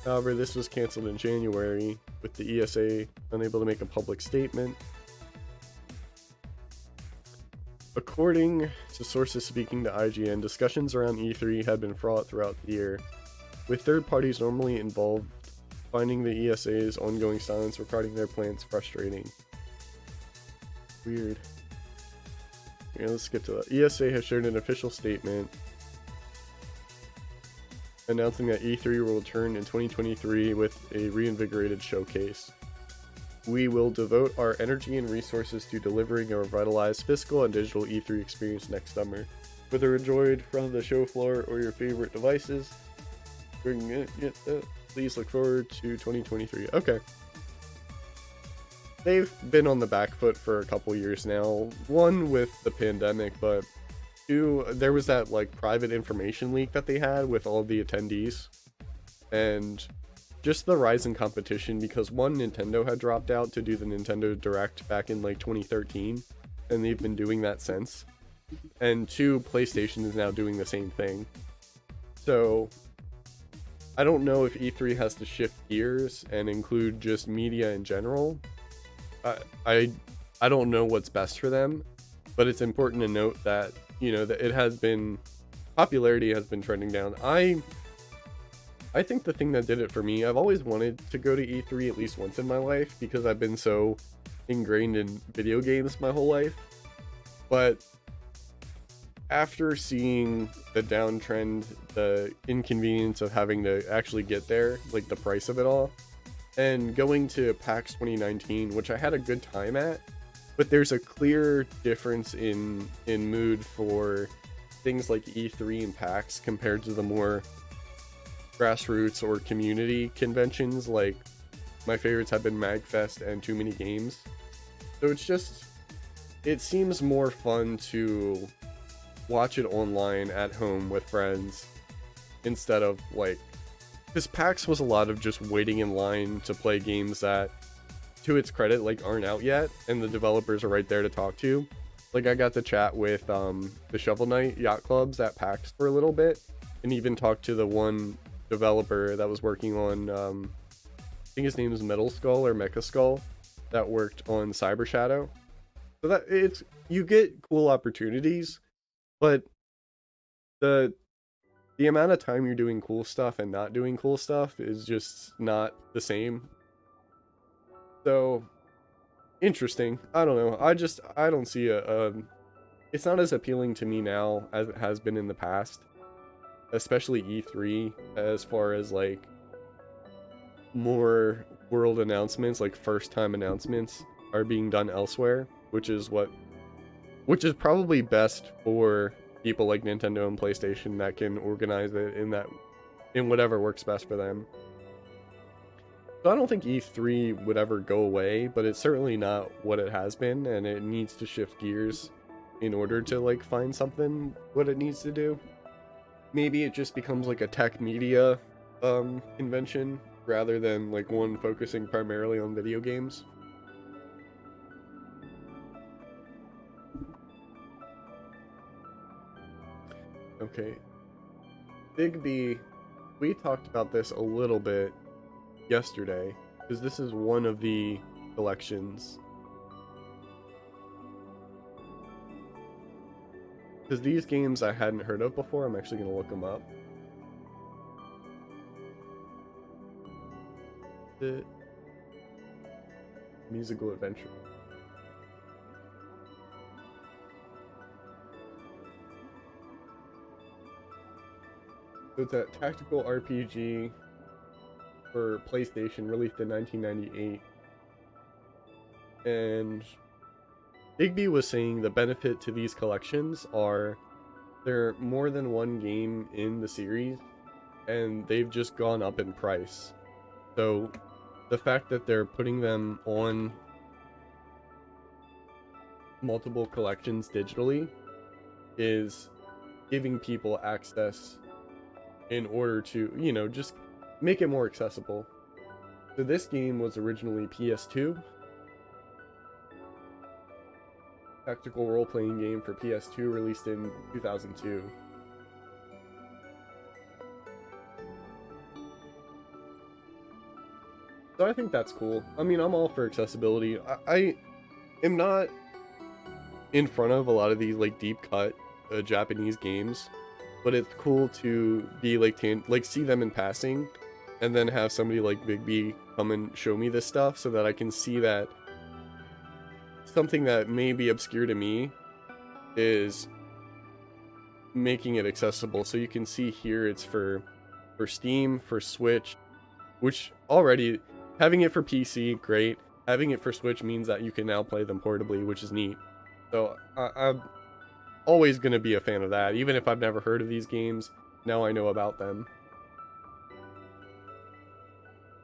However, this was canceled in January, with the ESA unable to make a public statement. According to sources speaking to IGN, discussions around E3 had been fraught throughout the year, with third parties normally involved finding the ESA's ongoing silence regarding their plans frustrating. Weird. Yeah, let's skip to that. ESA has shared an official statement announcing that E3 will return in 2023 with a reinvigorated showcase. We will devote our energy and resources to delivering a revitalized physical and digital E3 experience next summer. Whether enjoyed from the show floor or your favorite devices, please look forward to 2023. Okay. They've been on the back foot for a couple years now. One, with the pandemic, but two, there was that like private information leak that they had with all the attendees. And just the rise in competition, because one, Nintendo had dropped out to do the Nintendo Direct back in like 2013, and they've been doing that since. And two, PlayStation is now doing the same thing. So I don't know if E3 has to shift gears and include just media in general. I don't know what's best for them, but it's important to note that, you know, that it has been, popularity has been trending down. I think the thing that did it for me, I've always wanted to go to E3 at least once in my life because I've been so ingrained in video games my whole life. But after seeing the downtrend, the inconvenience of having to actually get there, like the price of it all, and going to PAX 2019, which I had a good time at, but there's a clear difference in mood for things like E3 and PAX compared to the more grassroots or community conventions. Like, my favorites have been MagFest and Too Many Games. So it's just, it seems more fun to watch it online at home with friends instead of like, because PAX was a lot of just waiting in line to play games that, to its credit, like aren't out yet, and the developers are right there to talk to. Like, I got to chat with the Shovel Knight yacht clubs at PAX for a little bit, and even talked to the one developer that was working on, I think his name is Metal Skull or Mecha Skull, that worked on Cyber Shadow. So that it's, you get cool opportunities, but the amount of time you're doing cool stuff and not doing cool stuff is just not the same. So, interesting. I don't know. I don't see it's not as appealing to me now as it has been in the past. Especially E3, as far as like more world announcements, like first time announcements are being done elsewhere, which is probably best for people like Nintendo and PlayStation that can organize it in whatever works best for them. So I don't think E3 would ever go away, but it's certainly not what it has been, and it needs to shift gears in order to like find something what it needs to do. Maybe it just becomes like a tech media convention rather than like one focusing primarily on video games. Okay, Big B, we talked about this a little bit yesterday, because this is one of the collections. Because these games I hadn't heard of before, I'm actually going to look them up. The musical adventure. So it's a tactical RPG for PlayStation, released in 1998. And Igby was saying the benefit to these collections are they're more than one game in the series, and they've just gone up in price. So the fact that they're putting them on multiple collections digitally is giving people access in order to, you know, just make it more accessible. So this game was originally PS2. Tactical role-playing game for PS2, released in 2002. So I think that's cool. I mean, I'm all for accessibility. I am not in front of a lot of these like deep cut Japanese games, but it's cool to be like see them in passing and then have somebody like Big B come and show me this stuff so that I can see that something that may be obscure to me is making it accessible. So you can see here it's for Steam, for Switch, which already having it for PC, great. Having it for Switch means that you can now play them portably, which is neat. So I'm always going to be a fan of that. Even if I've never heard of these games, now I know about them.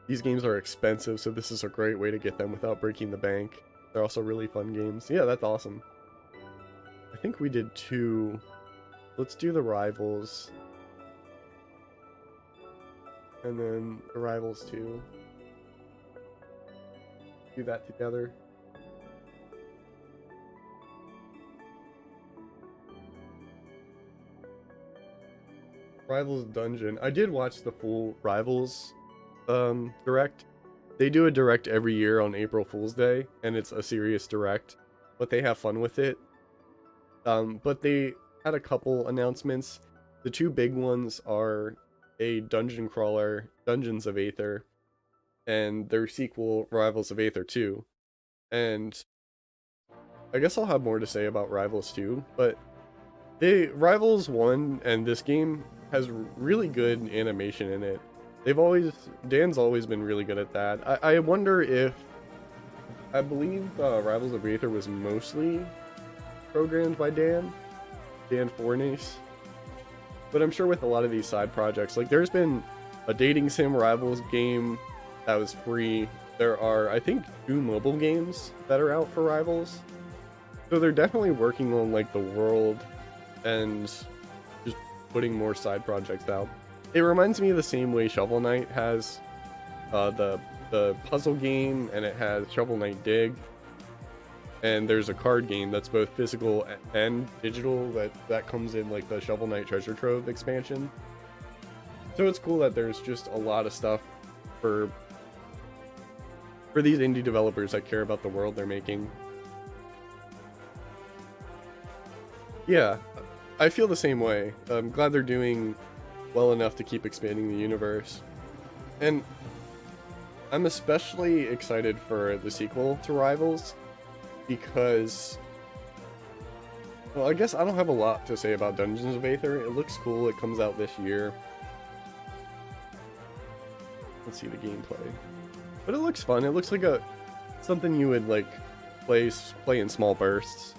These games are expensive, so this is a great way to get them without breaking the bank. They're also really fun games. Yeah, that's awesome. I think we did 2. Let's do the Rivals. And then the Rivals 2. Do that together. Rivals Dungeon. I did watch the full Rivals direct. They do a direct every year on April Fool's Day, and it's a serious direct, but they have fun with it. But they had a couple announcements. The 2 big ones are a dungeon crawler, Dungeons of Aether, and their sequel, Rivals of Aether 2. And I guess I'll have more to say about Rivals 2, but Rivals 1 and this game has really good animation in it. Dan's always been really good at that. I wonder if, I believe Rivals of Aether was mostly programmed by Dan Fornace. But I'm sure with a lot of these side projects, like there's been a dating sim Rivals game that was free. There are, I think, 2 mobile games that are out for Rivals. So they're definitely working on like the world and just putting more side projects out. It reminds me of the same way Shovel Knight has the puzzle game, and it has Shovel Knight Dig. And there's a card game that's both physical and digital that comes in like the Shovel Knight Treasure Trove expansion. So it's cool that there's just a lot of stuff for these indie developers that care about the world they're making. Yeah, I feel the same way. I'm glad they're doing well enough to keep expanding the universe. And I'm especially excited for the sequel to Rivals because, well, I guess I don't have a lot to say about Dungeons of Aether. It looks cool. It comes out this year. Let's see the gameplay. But it looks fun. It looks like something you would like play in small bursts.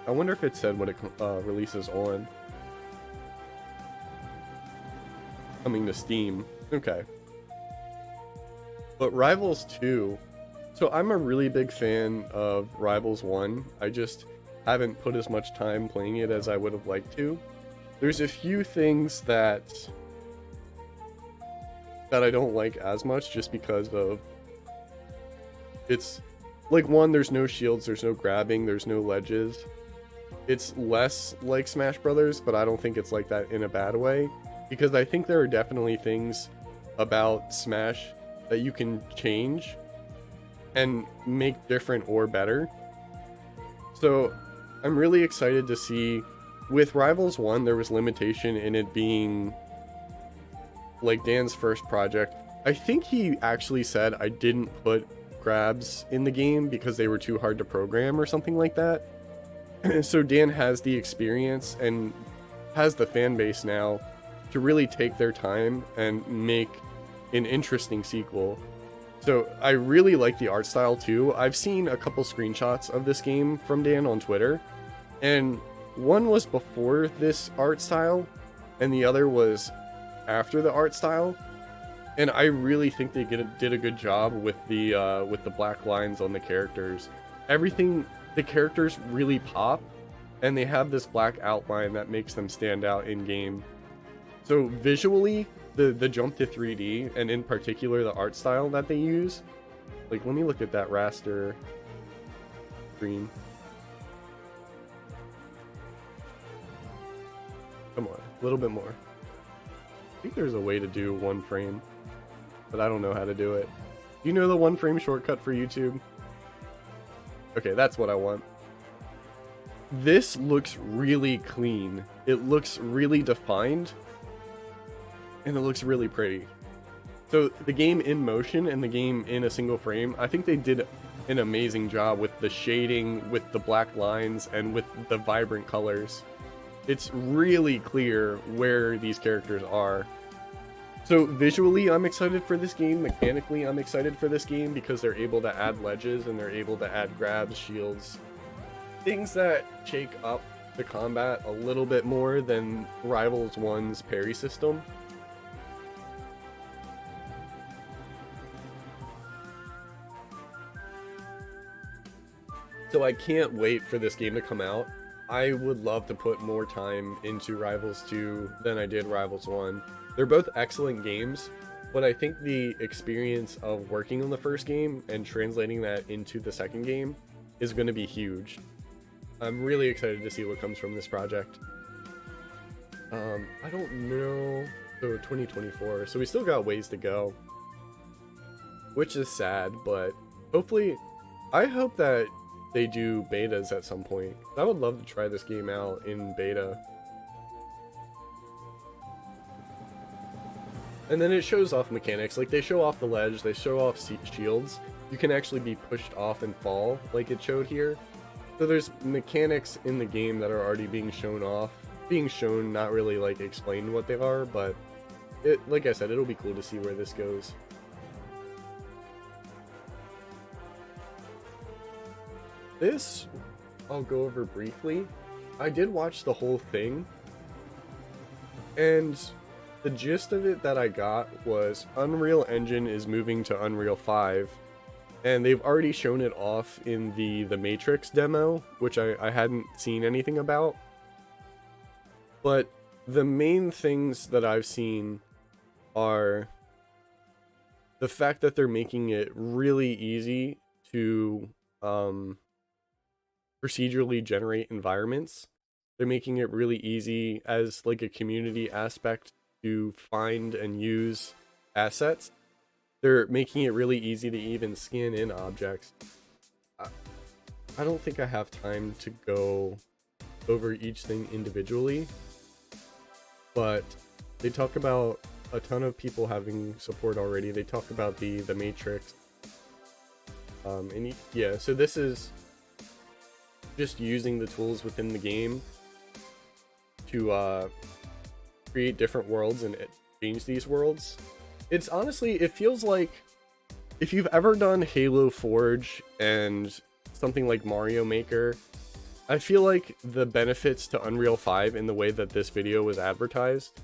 I wonder if it said what it releases on. Coming to Steam. Okay. But Rivals 2. So I'm a really big fan of Rivals 1. I just haven't put as much time playing it as I would have liked to. There's a few things that I don't like as much just because of it's like, one, there's no shields, there's no grabbing, there's no ledges. It's less like Smash Brothers, but I don't think it's like that in a bad way, because I think there are definitely things about Smash that you can change and make different or better. So I'm really excited to see. With Rivals 1, there was limitation in it being like Dan's first project. I think he actually said I didn't put grabs in the game because they were too hard to program or something like that. So Dan has the experience and has the fan base now to really take their time and make an interesting sequel. So I really like the art style too. I've seen a couple screenshots of this game from Dan on Twitter, and one was before this art style and the other was after the art style. And I really think they did a good job with the black lines on the characters. Everything, the characters really pop, and they have this black outline that makes them stand out in game. So visually, the jump to 3D, and in particular the art style that they use, like, let me look at that raster screen. Come on, a little bit more. I think there's a way to do one frame, but I don't know how to do it. Do you know the one frame shortcut for YouTube? Okay, that's what I want. This looks really clean. It looks really defined, and it looks really pretty. So the game in motion and the game in a single frame, I think they did an amazing job with the shading, with the black lines, and with the vibrant colors. It's really clear where these characters are. So visually, I'm excited for this game. Mechanically, I'm excited for this game because they're able to add ledges and they're able to add grabs, shields, things that shake up the combat a little bit more than Rivals 1's parry system. So I can't wait for this game to come out. I would love to put more time into Rivals 2 than I did Rivals 1. They're both excellent games, but I think the experience of working on the first game and translating that into the second game is going to be huge. I'm really excited to see what comes from this project. I don't know. So 2024, so we still got ways to go, which is sad, but hopefully, I hope that they do betas at some point. I would love to try this game out in beta. And then it shows off mechanics, like they show off the ledge, they show off shields. You can actually be pushed off and fall, like it showed here. So there's mechanics in the game that are already being shown off. Being shown, not really like explained what they are, but like I said, it'll be cool to see where this goes. This, I'll go over briefly. I did watch the whole thing, and the gist of it that I got was Unreal Engine is moving to Unreal 5, and they've already shown it off in the Matrix demo, which I hadn't seen anything about. But the main things that I've seen are the fact that they're making it really easy to procedurally generate environments. They're making it really easy as like a community aspect to find and use assets. They're making it really easy to even scan in objects. I don't think I have time to go over each thing individually, but they talk about a ton of people having support already. They talk about the Matrix. And yeah, so this is just using the tools within the game to create different worlds and change these worlds. It's honestly, it feels like if you've ever done Halo Forge and something like Mario Maker, I feel like the benefits to Unreal 5 in the way that this video was advertised,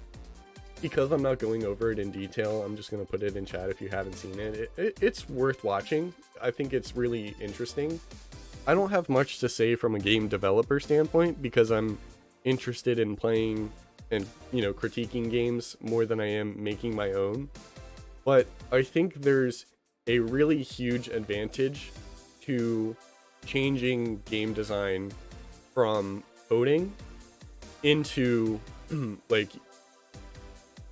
because I'm not going over it in detail, I'm just going to put it in chat if you haven't seen it. It's worth watching. I think it's really interesting. I don't have much to say from a game developer standpoint because I'm interested in playing and, you know, critiquing games more than I am making my own. But I think there's a really huge advantage to changing game design from coding into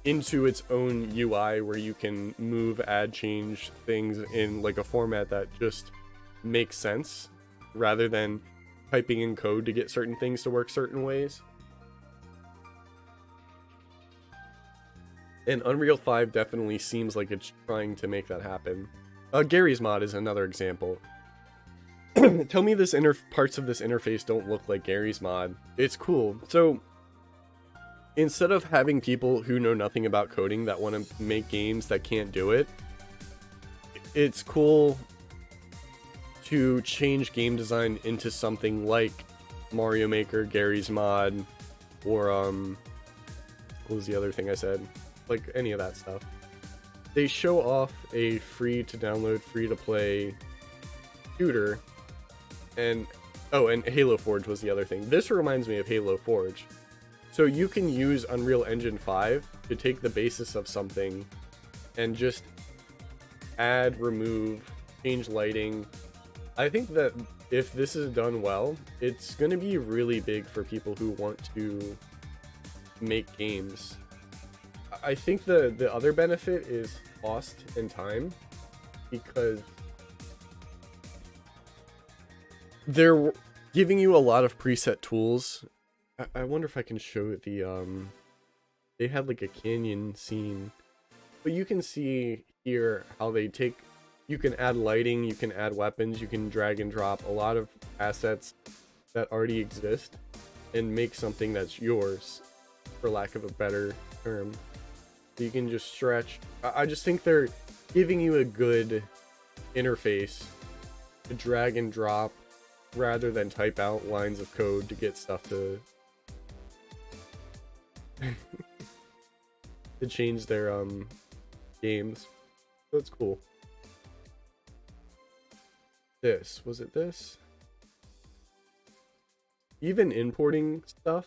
into its own UI, where you can move, add, change things in like a format that just makes sense rather than typing in code to get certain things to work certain ways. And Unreal 5 definitely seems like it's trying to make that happen. Gary's mod is another example. Tell me this parts of this interface don't look like Gary's mod. It's cool. So instead of having people who know nothing about coding that want to make games that can't do it, it's cool to change game design into something like Mario Maker, Gary's mod, or what was the other thing I said? Like any of that stuff. They show off a free to download, free to play shooter, and Halo Forge was the other thing. This reminds me of Halo Forge. So you can use Unreal Engine 5 to take the basis of something and just add, remove, change lighting. I think that if this is done well, it's going to be really big for people who want to make games. I think the other benefit is cost and time, because they're giving you a lot of preset tools. I wonder if I can show the they had like a canyon scene But you can see here how they take, you can add lighting, you can add weapons, you can drag and drop a lot of assets that already exist and make something that's yours, for lack of a better term. So you can just stretch. I just think they're giving you a good interface to drag and drop rather than type out lines of code to get stuff to to change their games. So it's cool. This was it. This even importing stuff.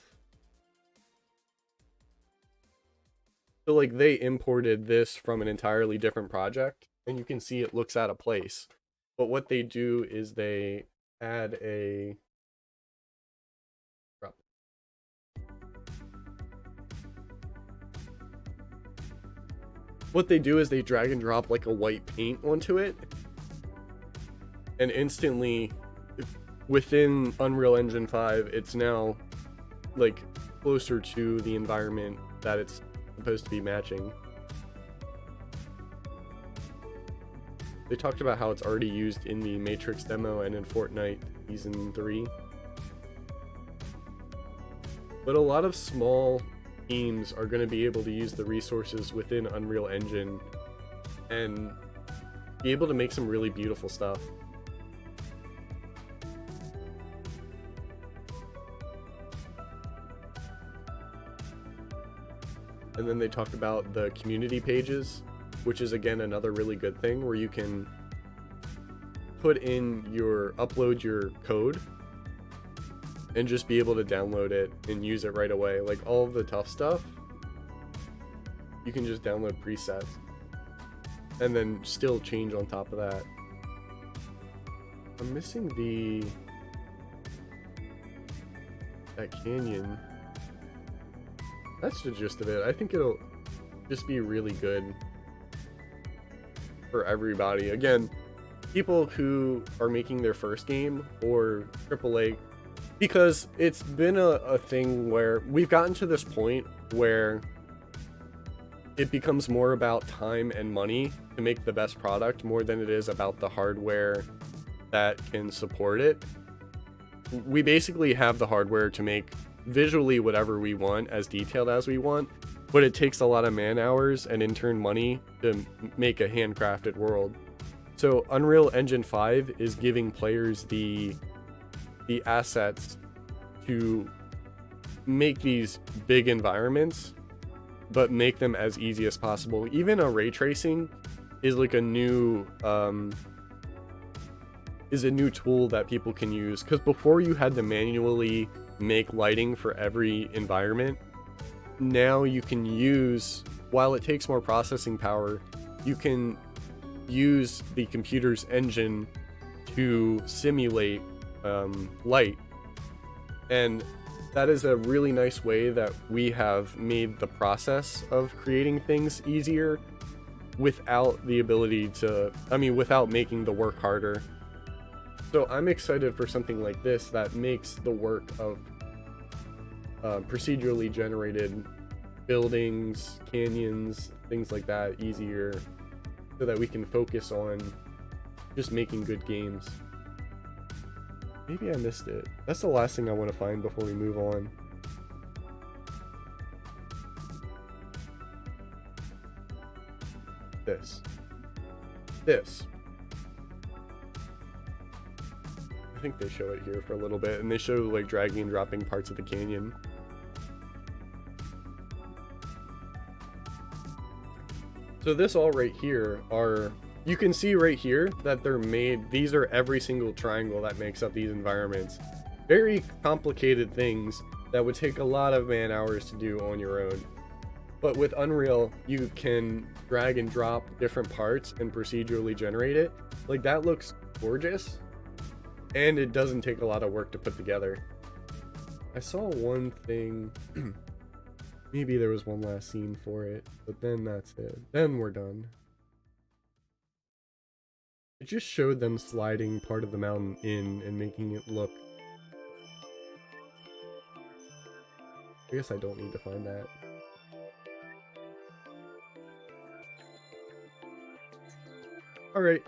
So like they imported this from an entirely different project, and you can see it looks out of place. But what they do is they add a drop. What they do is they drag and drop like a white paint onto it, and instantly within Unreal Engine 5 it's now like closer to the environment that it's supposed to be matching. They talked about how it's already used in the Matrix demo and in Fortnite Season 3. But a lot of small teams are going to be able to use the resources within Unreal Engine and be able to make some really beautiful stuff. And then they talked about the community pages, which is again another really good thing where you can upload your code and just be able to download it and use it right away. Like all of the tough stuff, you can just download presets and then still change on top of that. I'm missing that canyon. That's the gist of it. I think it'll just be really good for everybody. Again, people who are making their first game or AAA, because it's been a thing where we've gotten to this point where it becomes more about time and money to make the best product more than it is about the hardware that can support it. We basically have the hardware to make visually whatever we want, as detailed as we want, but it takes a lot of man hours and in turn money to make a handcrafted world. So Unreal Engine 5 is giving players the assets to make these big environments, but make them as easy as possible. Even a ray tracing is like a new tool that people can use, because before you had to manually make lighting for every environment. Now you can use, while it takes more processing power, you can use the computer's engine to simulate light. And that is a really nice way that we have made the process of creating things easier without the ability to, without making the work harder. So I'm excited for something like this that makes the work of procedurally generated buildings, canyons, things like that easier, so that we can focus on just making good games. Maybe I missed it. That's the last thing I want to find before we move on. This. I think they show it here for a little bit, and they show like dragging and dropping parts of the canyon. So this all right here are, you can see right here that they're made, these are every single triangle that makes up these environments. Very complicated things that would take a lot of man hours to do on your own. But with Unreal, you can drag and drop different parts and procedurally generate it. Like that looks gorgeous, and it doesn't take a lot of work to put together. I saw one thing, maybe there was one last scene for it, but then that's it. Then we're done. It just showed them sliding part of the mountain in and making it look... I guess I don't need to find that. Alright.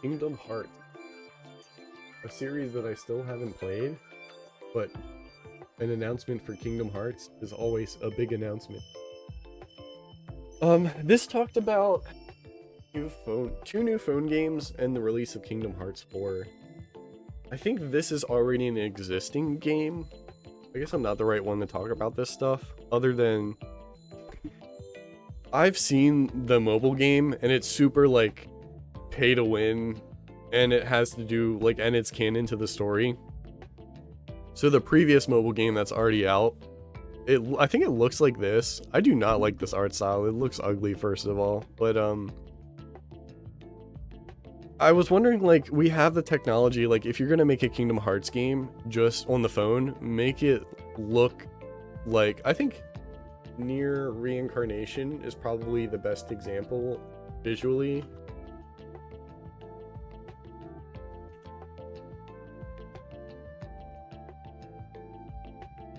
Kingdom Hearts. A series that I still haven't played, but an announcement for Kingdom Hearts is always a big announcement. This talked about two new phone games and the release of Kingdom Hearts 4. I think this is already an existing game. I guess I'm not the right one to talk about this stuff, other than I've seen the mobile game and it's super like pay to win, and it has to do like, and it's canon to the story. So the previous mobile game that's already out, I think it looks like this. I do not like this art style. It looks ugly, first of all, but I was wondering, like, we have the technology, like, if you're gonna make a Kingdom Hearts game just on the phone, make it look like, I think Near Reincarnation is probably the best example visually.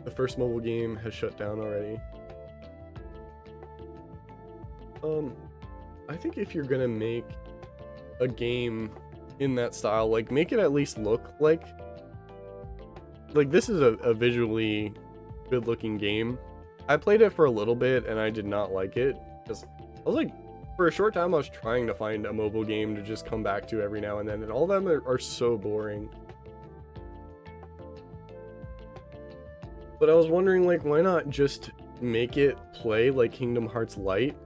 The first mobile game has shut down already. I think if you're gonna make a game in that style, like, make it at least look like this is a visually good looking game. I played it for a little bit and I did not like it, because I was like, for a short time I was trying to find a mobile game to just come back to every now and then, and all of them are so boring. But I was wondering, like, why not just make it play like Kingdom Hearts Lite,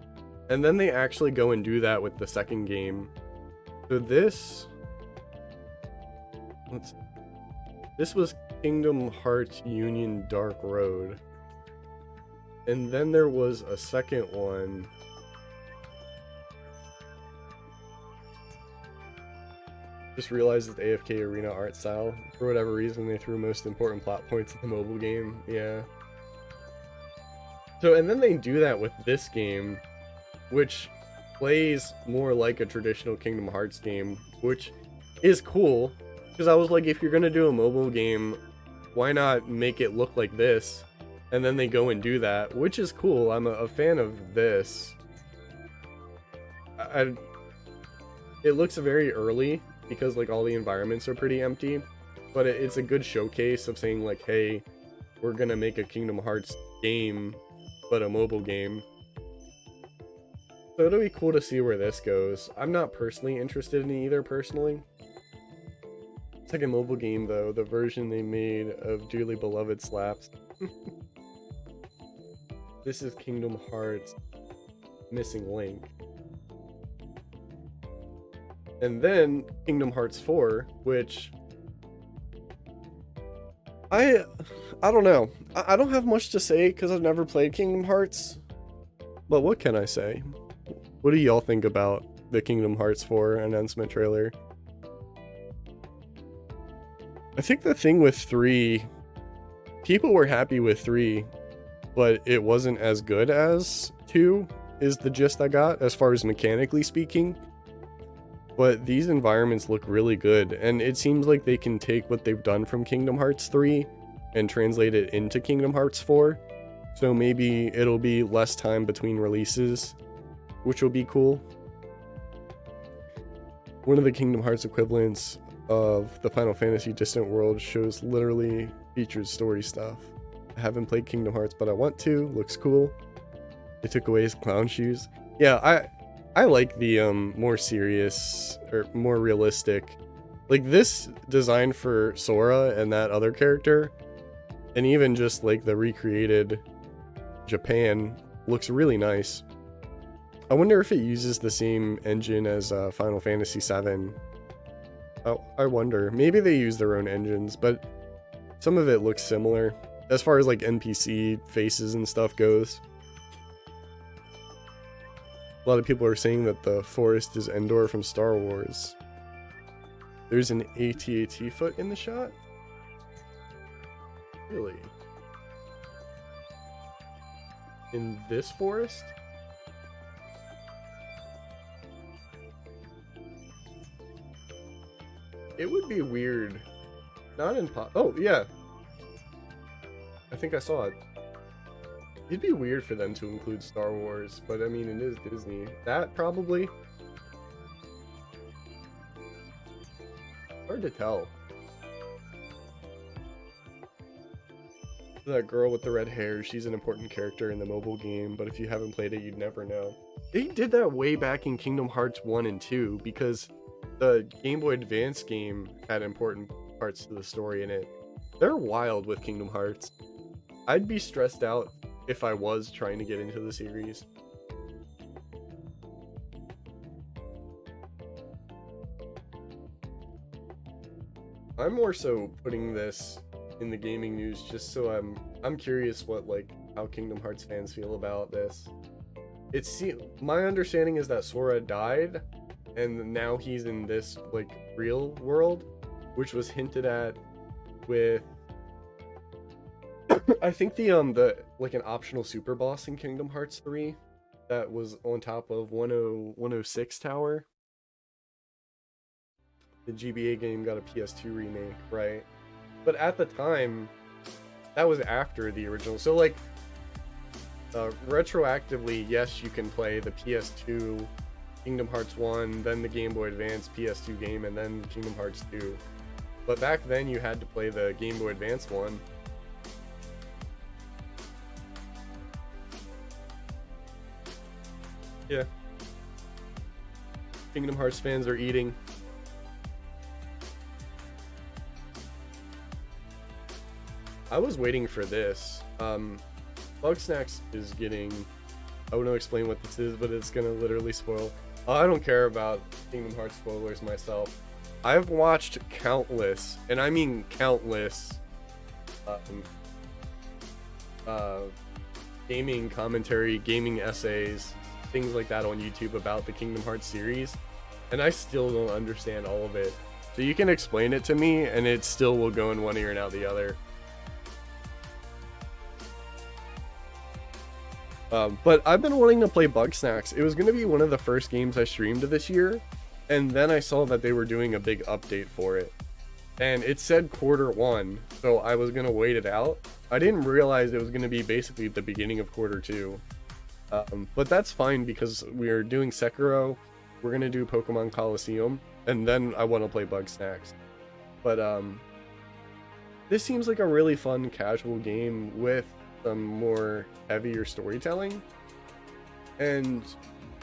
and then they actually go and do that with the second game. So this was Kingdom Hearts Union Dark Road. And then there was a second one. Just realized that AFK Arena art style. For whatever reason, they threw most important plot points in the mobile game. Yeah. So, and then they do that with this game, which plays more like a traditional Kingdom Hearts game, which is cool, because I was like, if you're gonna do a mobile game, why not make it look like this? And then they go and do that, which is cool. I'm a fan of this. It looks very early because like all the environments are pretty empty, but it's a good showcase of saying like, hey, we're gonna make a Kingdom Hearts game, but a mobile game. So it'll be cool to see where this goes. I'm not personally interested in either, personally. It's like a mobile game, though. The version they made of Dearly Beloved slaps. This is Kingdom Hearts Missing Link. And then Kingdom Hearts 4, which I don't know. I don't have much to say because I've never played Kingdom Hearts. But what can I say? What do y'all think about the Kingdom Hearts 4 announcement trailer? I think the thing with 3, people were happy with 3, but it wasn't as good as 2, is the gist I got, as far as mechanically speaking. But these environments look really good, and it seems like they can take what they've done from Kingdom Hearts 3 and translate it into Kingdom Hearts 4. So maybe it'll be less time between releases, which will be cool. One of the Kingdom Hearts equivalents of the Final Fantasy Distant World shows literally features story stuff. I haven't played Kingdom Hearts, but I want to. Looks cool. They took away his clown shoes. Yeah, I like the more serious or more realistic, like this design for Sora and that other character, and even just like the recreated Japan looks really nice. I wonder if it uses the same engine as Final Fantasy VII. Oh, I wonder. Maybe they use their own engines, but some of it looks similar as far as like NPC faces and stuff goes. A lot of people are saying that the forest is Endor from Star Wars. There's an AT-AT foot in the shot? Really? In this forest? It would be weird. Not in oh, yeah. I think I saw it. It'd be weird for them to include Star Wars, but I mean, it is Disney. That probably. Hard to tell. That girl with the red hair, she's an important character in the mobile game, but if you haven't played it, you'd never know. They did that way back in Kingdom Hearts 1 and 2 because the Game Boy Advance game had important parts to the story in it. They're wild with Kingdom Hearts. I'd be stressed out if I was trying to get into the series. I'm more so putting this in the gaming news just so I'm curious what, like, how Kingdom Hearts fans feel about this. My understanding is that Sora died and now he's in this, like, real world, which was hinted at with I think the like an optional super boss in Kingdom Hearts 3 that was on top of 106 Tower. The GBA game got a PS2 remake, right? But at the time, that was after the original. So, like, retroactively, yes, you can play the PS2 Kingdom Hearts 1, then the Game Boy Advance PS2 game, and then Kingdom Hearts 2. But back then, you had to play the Game Boy Advance one. Yeah. Kingdom Hearts fans are eating. I was waiting for this. Bugsnax is getting... I want to explain what this is, but it's gonna literally spoil. I don't care about Kingdom Hearts spoilers myself. I've watched countless, and I mean countless, gaming commentary, gaming essays, things like that on YouTube about the Kingdom Hearts series, and I still don't understand all of it. So you can explain it to me, and it still will go in one ear and out the other. But I've been wanting to play Bugsnax. It was going to be one of the first games I streamed this year, and then I saw that they were doing a big update for it. And it said Q1, so I was going to wait it out. I didn't realize it was going to be basically the beginning of Q2. But that's fine because we're doing Sekiro, we're going to do Pokemon Coliseum, and then I want to play Bugsnax. But this seems like a really fun casual game with some more heavier storytelling, and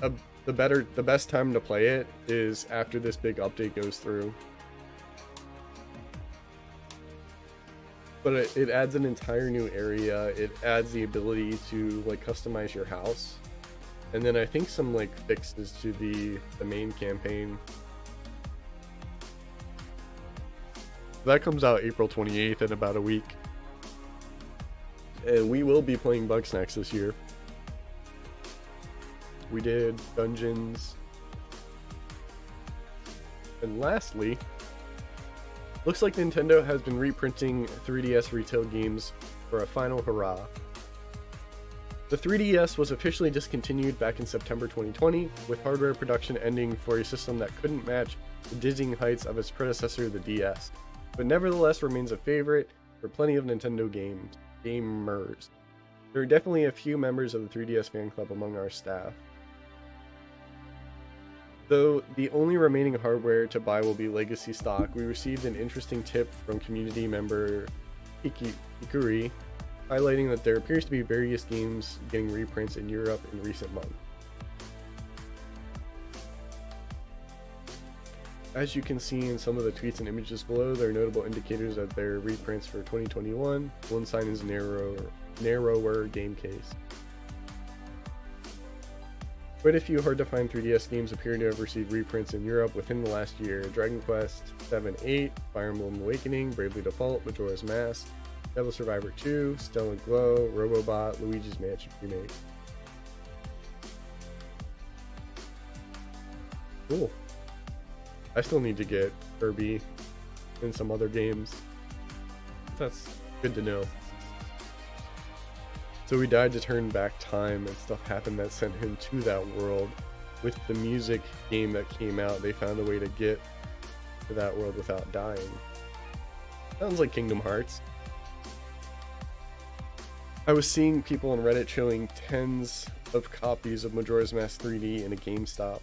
the best time to play it is after this big update goes through. But it adds an entire new area. It adds the ability to, like, customize your house, and then I think some, like, fixes to the main campaign. That comes out April 28th in about a week. And we will be playing Bugsnax this year. We did Dungeons. And lastly, looks like Nintendo has been reprinting 3DS retail games for a final hurrah. The 3DS was officially discontinued back in September 2020, with hardware production ending for a system that couldn't match the dizzying heights of its predecessor, the DS, but nevertheless remains a favorite for plenty of Nintendo gamers. There are definitely a few members of the 3DS fan club among our staff. Though the only remaining hardware to buy will be legacy stock, we received an interesting tip from community member Hikuri, highlighting that there appears to be various games getting reprints in Europe in recent months. As you can see in some of the tweets and images below, there are notable indicators of their reprints for 2021. One sign is narrower game case. Quite a few hard-to-find 3DS games appear to have received reprints in Europe within the last year. Dragon Quest 7-8, Fire Emblem Awakening, Bravely Default, Majora's Mask, Devil Survivor 2, Stellar Glow, Robobot, Luigi's Mansion Remake. Cool. I still need to get Kirby and some other games. That's good to know. So he died to turn back time, and stuff happened that sent him to that world. With the music game that came out, they found a way to get to that world without dying. Sounds like Kingdom Hearts. I was seeing people on Reddit showing tens of copies of Majora's Mask 3D in a GameStop.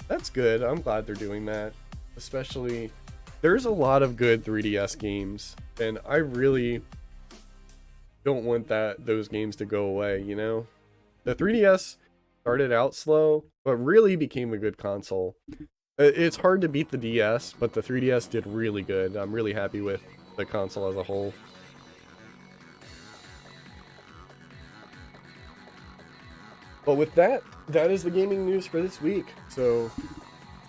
That's good. I'm glad they're doing that. Especially, there's a lot of good 3DS games, and I really don't want those games to go away, you know? The 3DS started out slow, but really became a good console. It's hard to beat the DS, but the 3DS did really good. I'm really happy with the console as a whole. But with that, that is the gaming news for this week. So,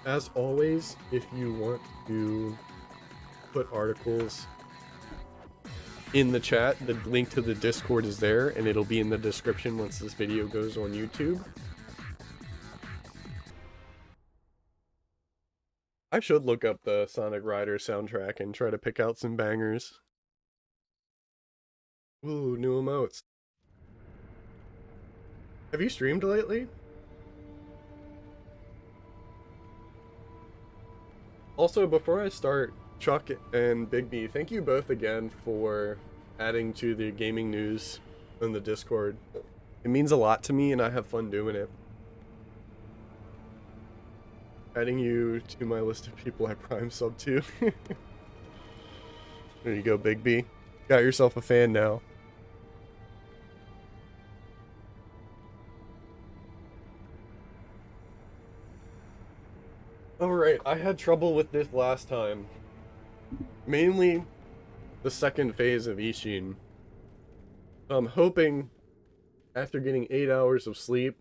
as always, if you want to put articles in the chat, the link to the Discord is there, and it'll be in the description once this video goes on YouTube. I should look up the Sonic Rider soundtrack and try to pick out some bangers. Ooh, new emotes. Have you streamed lately? Also, before I start, Chuck and Big B, thank you both again for adding to the gaming news in the Discord. It means a lot to me, and I have fun doing it. Adding you to my list of people I prime sub to. There you go, Big B. Got yourself a fan now. Alright, I had trouble with this last time. Mainly the second phase of Ishin. I'm hoping, after getting 8 hours of sleep,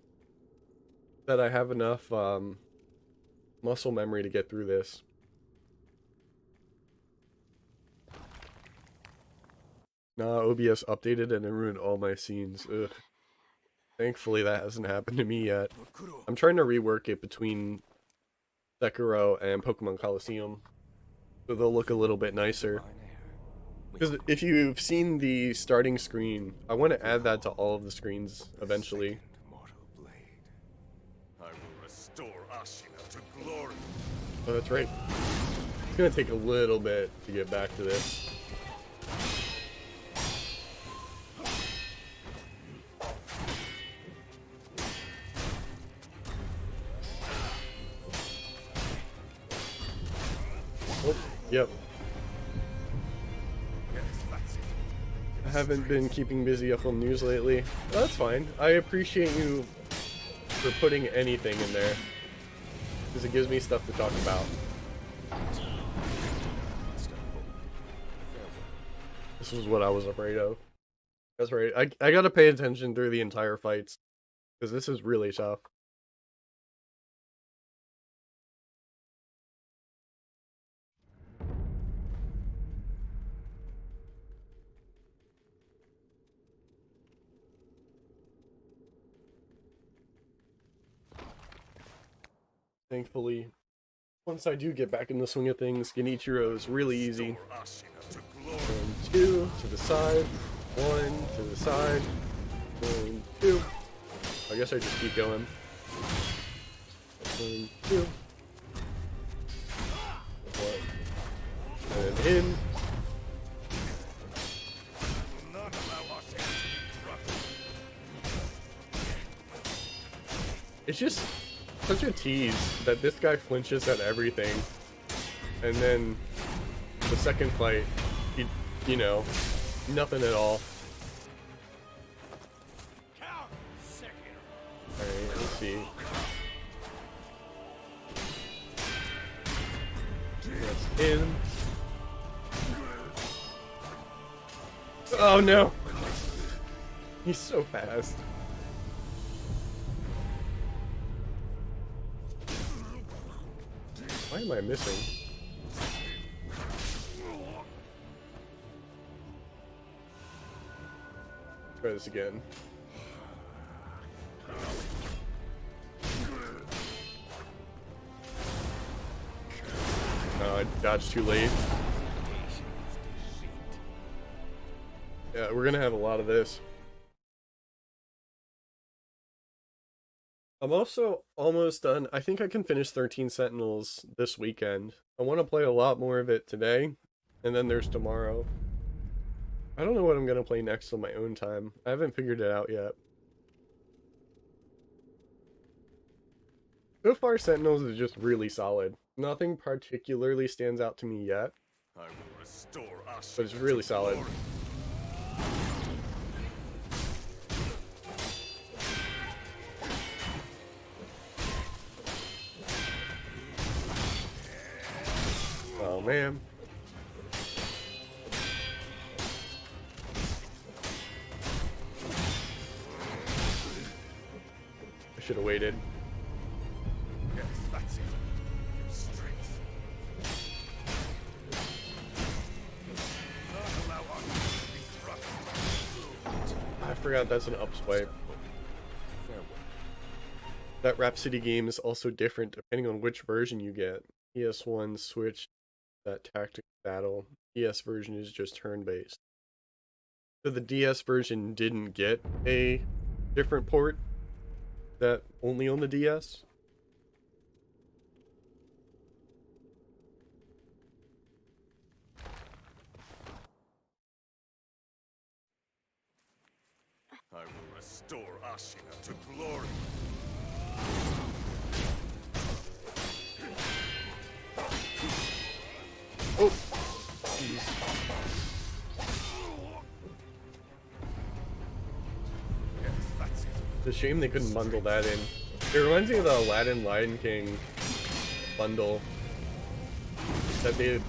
that I have enough muscle memory to get through this. Nah, OBS updated and it ruined all my scenes. Ugh. Thankfully that hasn't happened to me yet. I'm trying to rework it between Sekiro and Pokemon Coliseum, so they'll look a little bit nicer. Because if you've seen the starting screen, I want to add that to all of the screens eventually. I will restore Ashina to glory. Oh, that's right. It's gonna take a little bit to get back to this. Oh, yep. I haven't been keeping busy up on news lately. That's fine. I appreciate you for putting anything in there, because it gives me stuff to talk about. This was what I was afraid of. That's right. I gotta pay attention through the entire fights, because this is really tough. Thankfully, once I do get back in the swing of things, Genichiro is really easy. 1, 2, to the side. 1, to the side. 1, 2. I guess I just keep going. 1, 2. 1. And in. It's just such a tease that this guy flinches at everything, and then the second fight, you know, nothing at all. Alright, let's see. That's in. Oh no! He's so fast. Why am I missing? Try this again. No, I dodged too late. Yeah, we're gonna have a lot of this. I'm also almost done. I think I can finish 13 Sentinels this weekend. I want to play a lot more of it today, and then there's tomorrow. I don't know what I'm gonna play next on my own time. I haven't figured it out yet. So far, Sentinels is just really solid. Nothing particularly stands out to me yet, I will restore but it's Ashina really to solid. glory. Oh man. I should have waited. Yes, that's it. Your strength. Not allow Ashina to be crushed. I forgot that's an up swipe. Farewell. That Rhapsody game is also different depending on which version you get. PS1 switched that tactics battle. DS version is just turn-based. So the DS version didn't get a different port that only on the DS. I will restore Ashina to glory. Oh, jeez. Yes, that's it. It's a shame they couldn't bundle that in. It reminds me of the Aladdin Lion King bundle that they.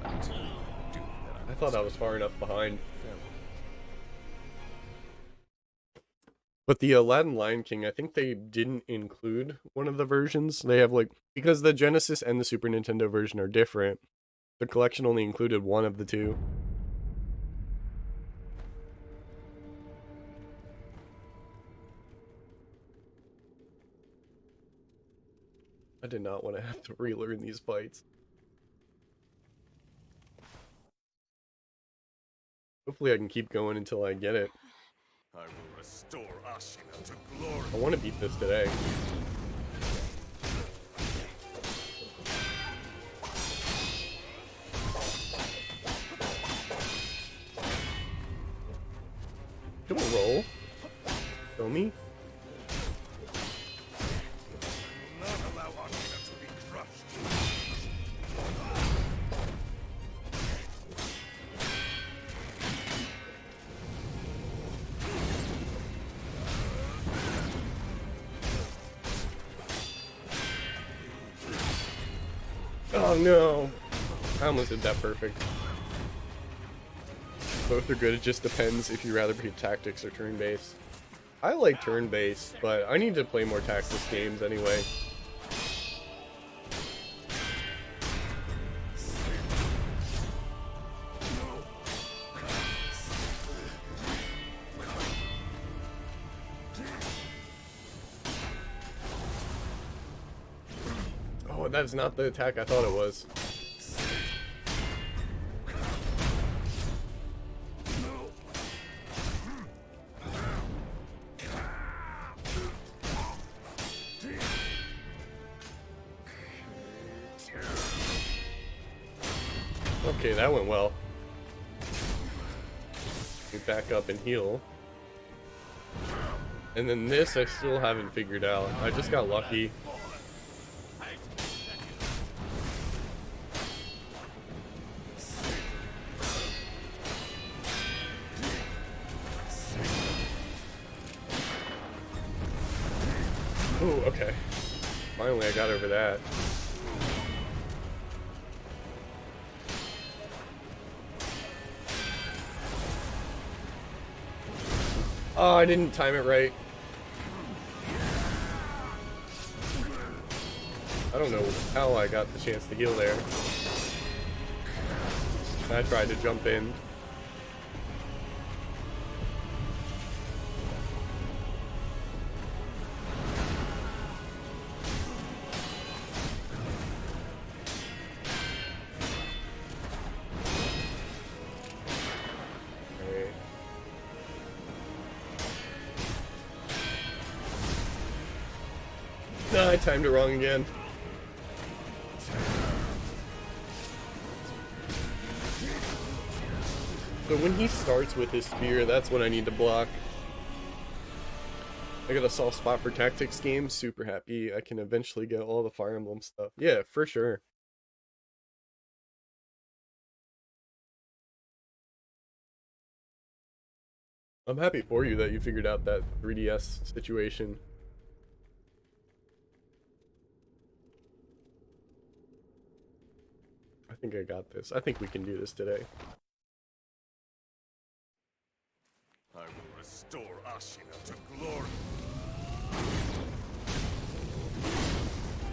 I thought I was far enough behind. But the Aladdin Lion King, I think they didn't include one of the versions. They have like, because the Genesis and the Super Nintendo version are different, the collection only included one of the two. I did not want to have to relearn these fights. Hopefully I can keep going until I get it. I will restore Ashina to glory. I want to beat this today. Don't roll. Show me. Not allow Ashina to be crushed. Oh no. I almost did that perfect. Both are good, it just depends if you rather be tactics or turn-based. I like turn-based, but I need to play more tactics games anyway. Oh, that's not the attack I thought it was. Okay, that went well. We back up and heal. And then this I still haven't figured out. I just got lucky. Ooh, okay. Finally I got over that. Oh, I didn't time it right. I don't know how I got the chance to heal there. I tried to jump in. Okay. No, I timed it wrong again. So when he starts with his spear, that's when I need to block. I got a soft spot for tactics games. Super happy I can eventually get all the Fire Emblem stuff. Yeah, for sure. I'm happy for you that you figured out that 3DS situation. I think I got this. I think we can do this today. I will restore Ashina to glory.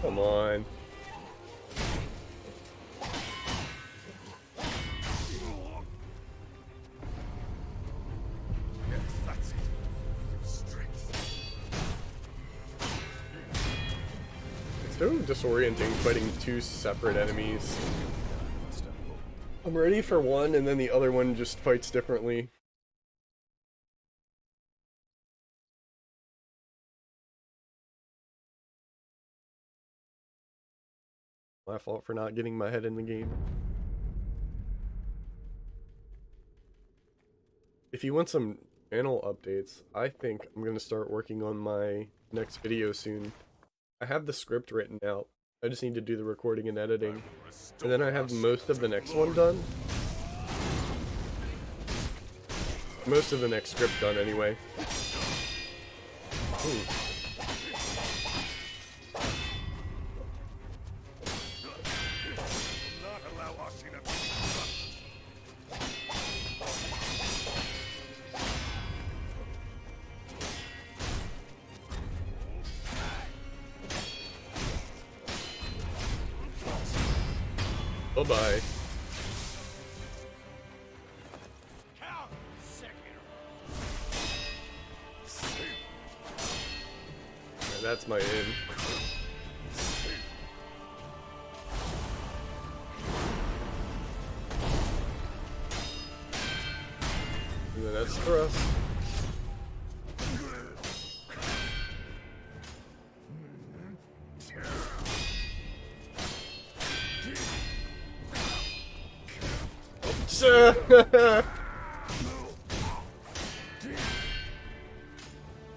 Come on. Yes, that's it. Give strength. It's so disorienting fighting two separate enemies. I'm ready for one and then the other one just fights differently. My fault for not getting my head in the game. If you want some channel updates, I think I'm going to start working on my next video soon. I have the script written out. I just need to do the recording and editing. And then I have most of the next one done. Most of the next script done anyway. Ooh. Bye-bye. That's my in. And then that's thrust.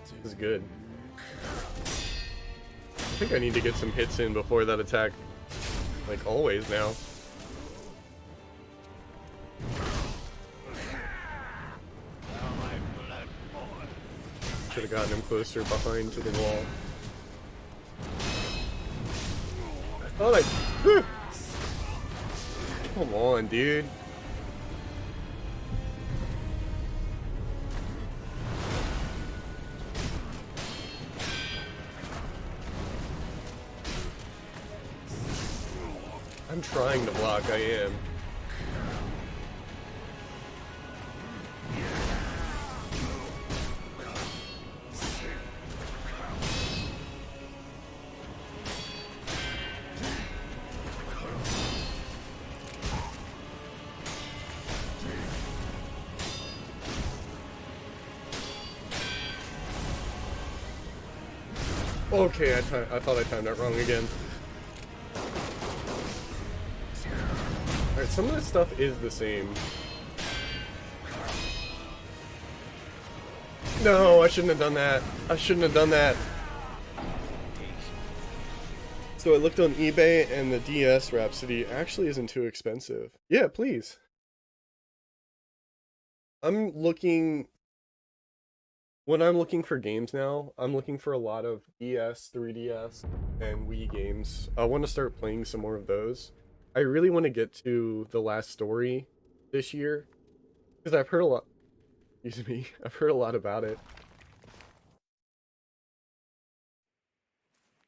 This is good. I think I need to get some hits in before that attack. Like always now. Should have gotten him closer behind to the wall. I thought I... Whew. Come on, dude. I'm trying to block, I am. Okay, I thought I timed that wrong again. Alright, some of this stuff is the same. No, I shouldn't have done that. I shouldn't have done that. So I looked on eBay and the DS Rhapsody actually isn't too expensive. Yeah, please. I'm looking... When I'm looking for games now, I'm looking for a lot of DS, 3DS, and Wii games. I want to start playing some more of those. I really want to get to the last story this year, because I've heard a lot, excuse me, I've heard a lot about it.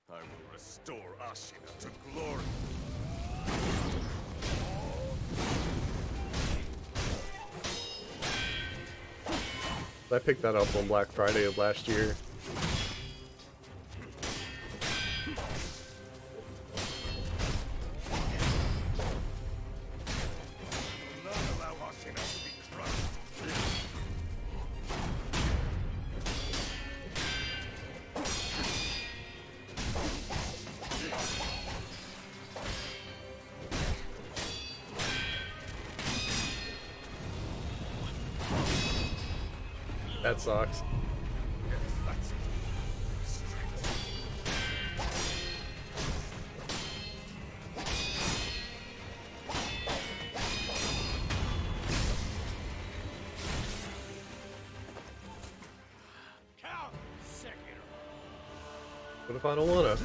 I will restore Ashina to glory. I picked that up on Black Friday of last year. That sucks. Count Sekiro. What if I don't wanna?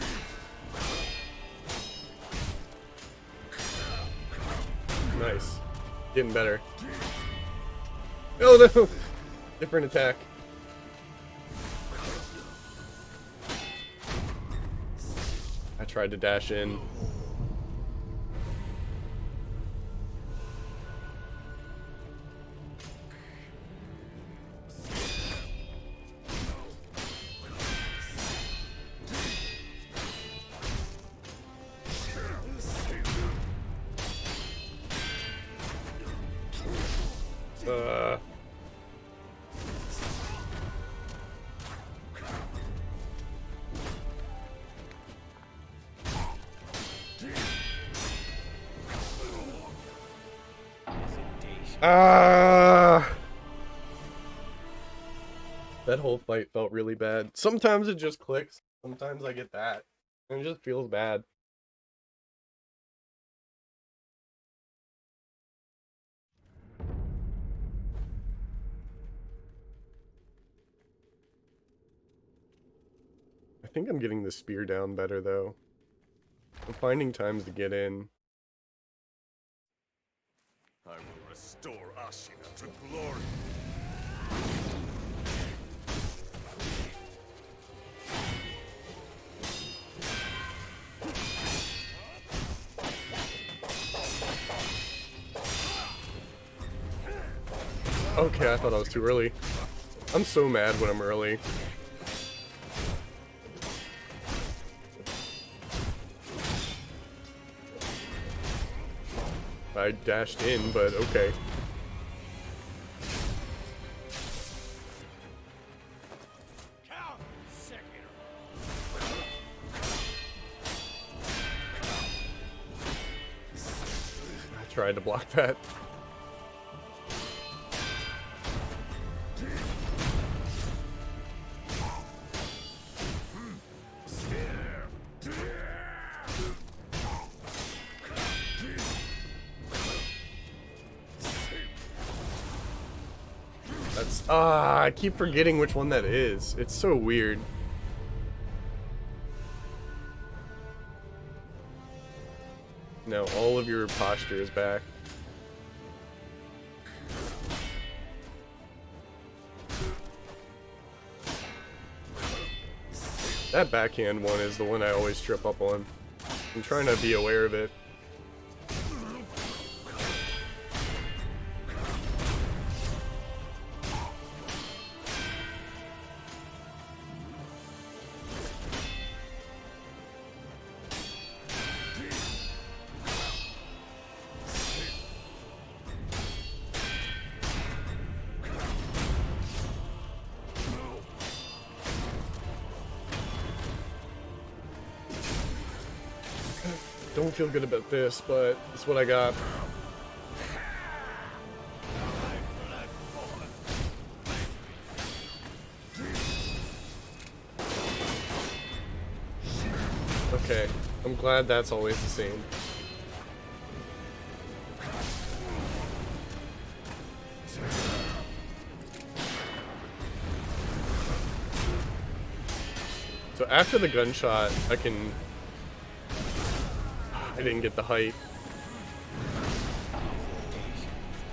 Nice. Getting better. Oh no! Different attack. I tried to dash in. Uh... Ah! That whole fight felt really bad. Sometimes it just clicks. Sometimes I get that. And it just feels bad. I think I'm getting the spear down better though. I'm finding times to get in. I will restore Ashina to glory. Okay, I thought I was too early. I'm so mad when I'm early. I dashed in, but okay. Count Sekiro. I tried to block that. I keep forgetting which one that is. It's so weird. No, all of your posture is back. That backhand one is the one I always trip up on. I'm trying to be aware of it. Don't feel good about this, but it's what I got. Okay, I'm glad that's always the same. So after the gunshot, I didn't get the height.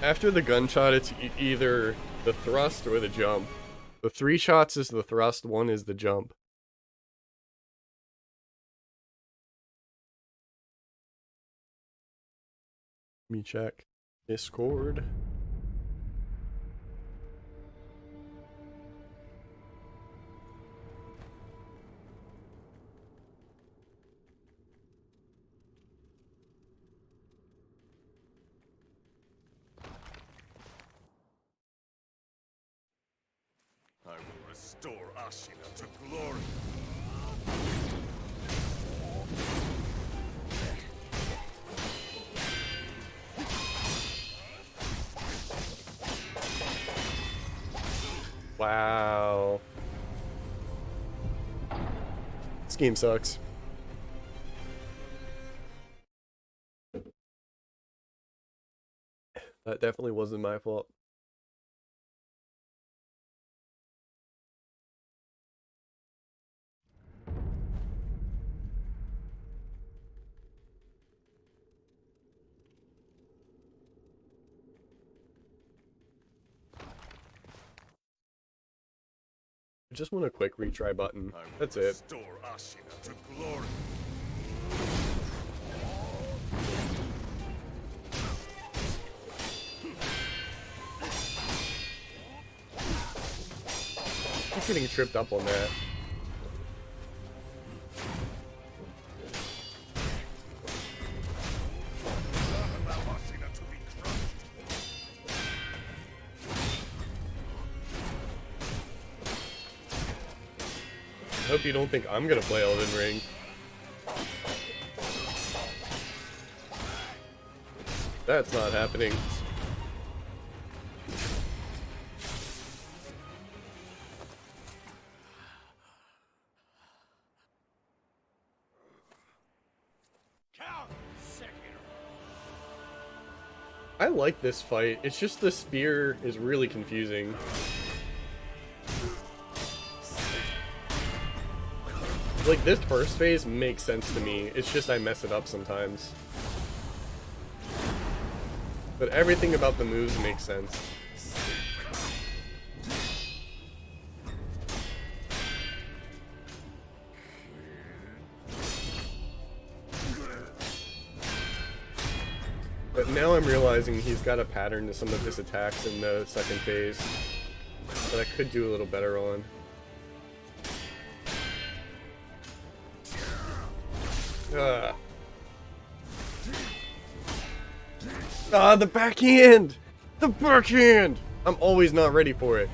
After the gunshot, it's either the thrust or the jump. The 3 shots is the thrust, 1 is the jump. Let me check Discord. I will restore Ashina to glory. Wow. This game sucks. That definitely wasn't my fault. I just want a quick retry button. That's it. Restore Ashina to glory. I'm getting tripped up on that. Allow Ashina to be crushed. I hope you don't think I'm gonna play Elden Ring. That's not happening. Count Sekiro. I like this fight. It's just the spear is really confusing. Like, this first phase makes sense to me. It's just I mess it up sometimes. But everything about the moves makes sense. But now I'm realizing he's got a pattern to some of his attacks in the second phase that I could do a little better on. Ah, the backhand! The backhand! I'm always not ready for it.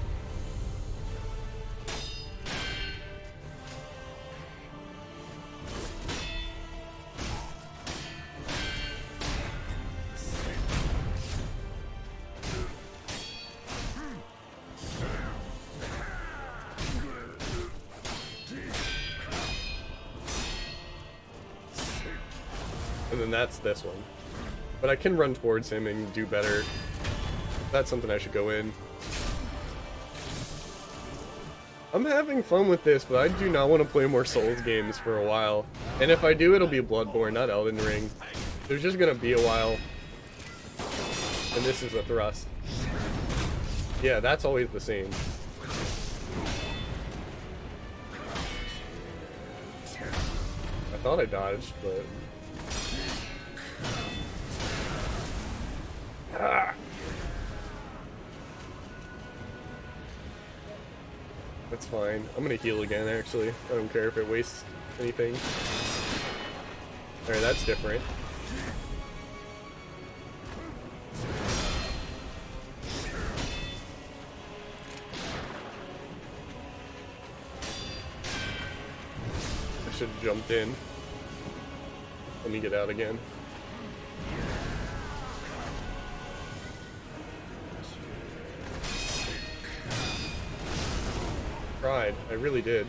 And then that's this one. But I can run towards him and do better. That's something I should go in. I'm having fun with this, but I do not want to play more Souls games for a while. And if I do, it'll be Bloodborne, not Elden Ring. There's just gonna be a while. And this is a thrust. Yeah, that's always the same. I thought I dodged, but... Ah. That's fine. I'm gonna heal again, actually. I don't care if it wastes anything. Alright, that's different. I should have jumped in. Let me get out again. Tried. I really did.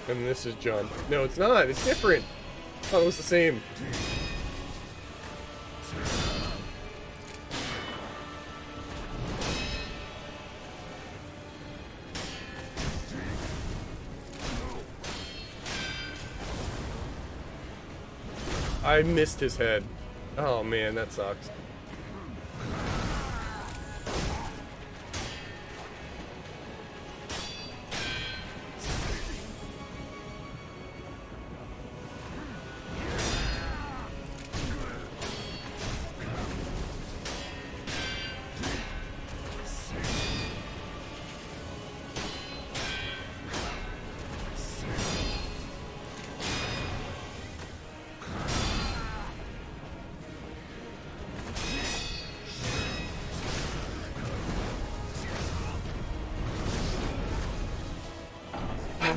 And this is jump. No, it's not. It's different. I thought it was the same. I missed his head. Oh man, that sucks.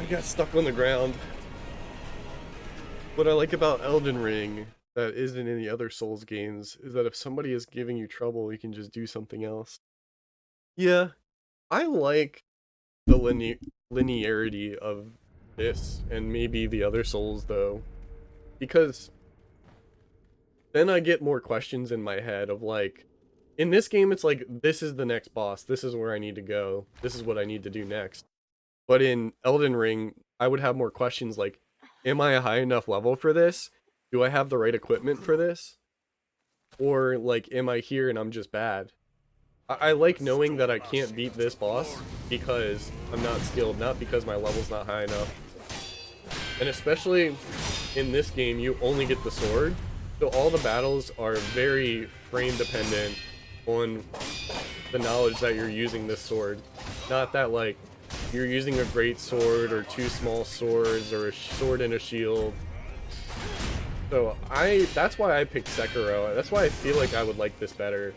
got stuck on the ground. What I like about Elden Ring that isn't in the other Souls games is that if somebody is giving you trouble, you can just do something else. Yeah, I like the linearity of this and maybe the other Souls though, because then I get more questions in my head of like, in this game it's like, this is the next boss, this is where I need to go, this is what I need to do next. But in Elden Ring, I would have more questions like, am I a high enough level for this? Do I have the right equipment for this? Or like, am I here and I'm just bad? I like knowing that I can't beat this boss because I'm not skilled, not because my level's not high enough. And especially in this game, you only get the sword, so all the battles are very frame dependent on the knowledge that you're using this sword. Not that like, you're using a great sword or two small swords or a sword and a shield. So that's why I picked Sekiro. That's why I feel like I would like this better.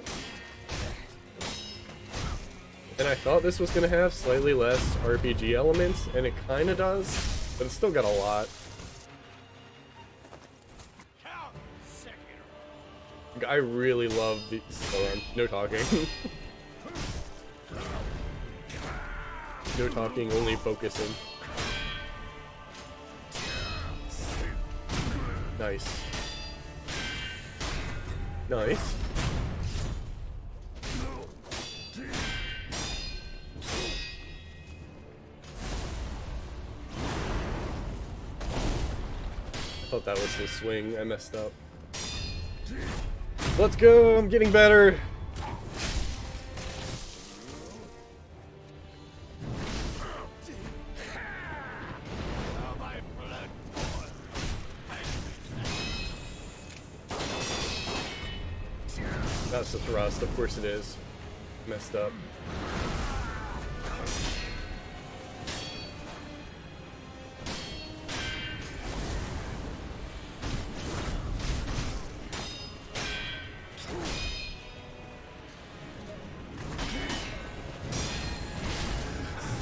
And I thought this was going to have slightly less RPG elements, and it kind of does, but it's still got a lot. I really love the... Hold on, no talking. No talking, only focusing. Nice. Nice. I thought that was the swing. I messed up. Let's go! I'm getting better! That's the thrust, of course it is. Messed up.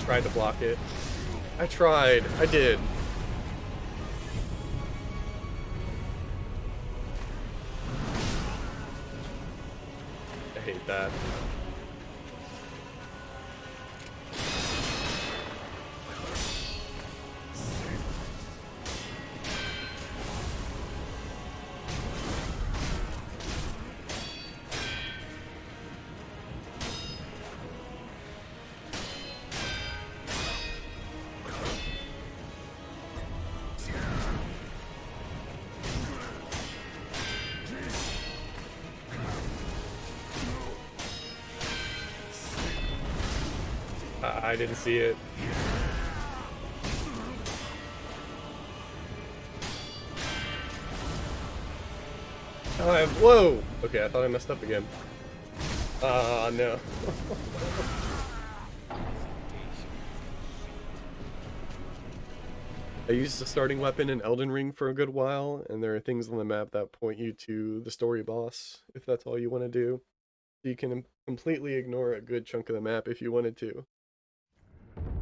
Tried to block it. I tried. I did. I hate that. I didn't see it. Whoa! Okay, I thought I messed up again. No. I used the starting weapon in Elden Ring for a good while, and there are things on the map that point you to the story boss, if that's all you want to do. You can completely ignore a good chunk of the map if you wanted to.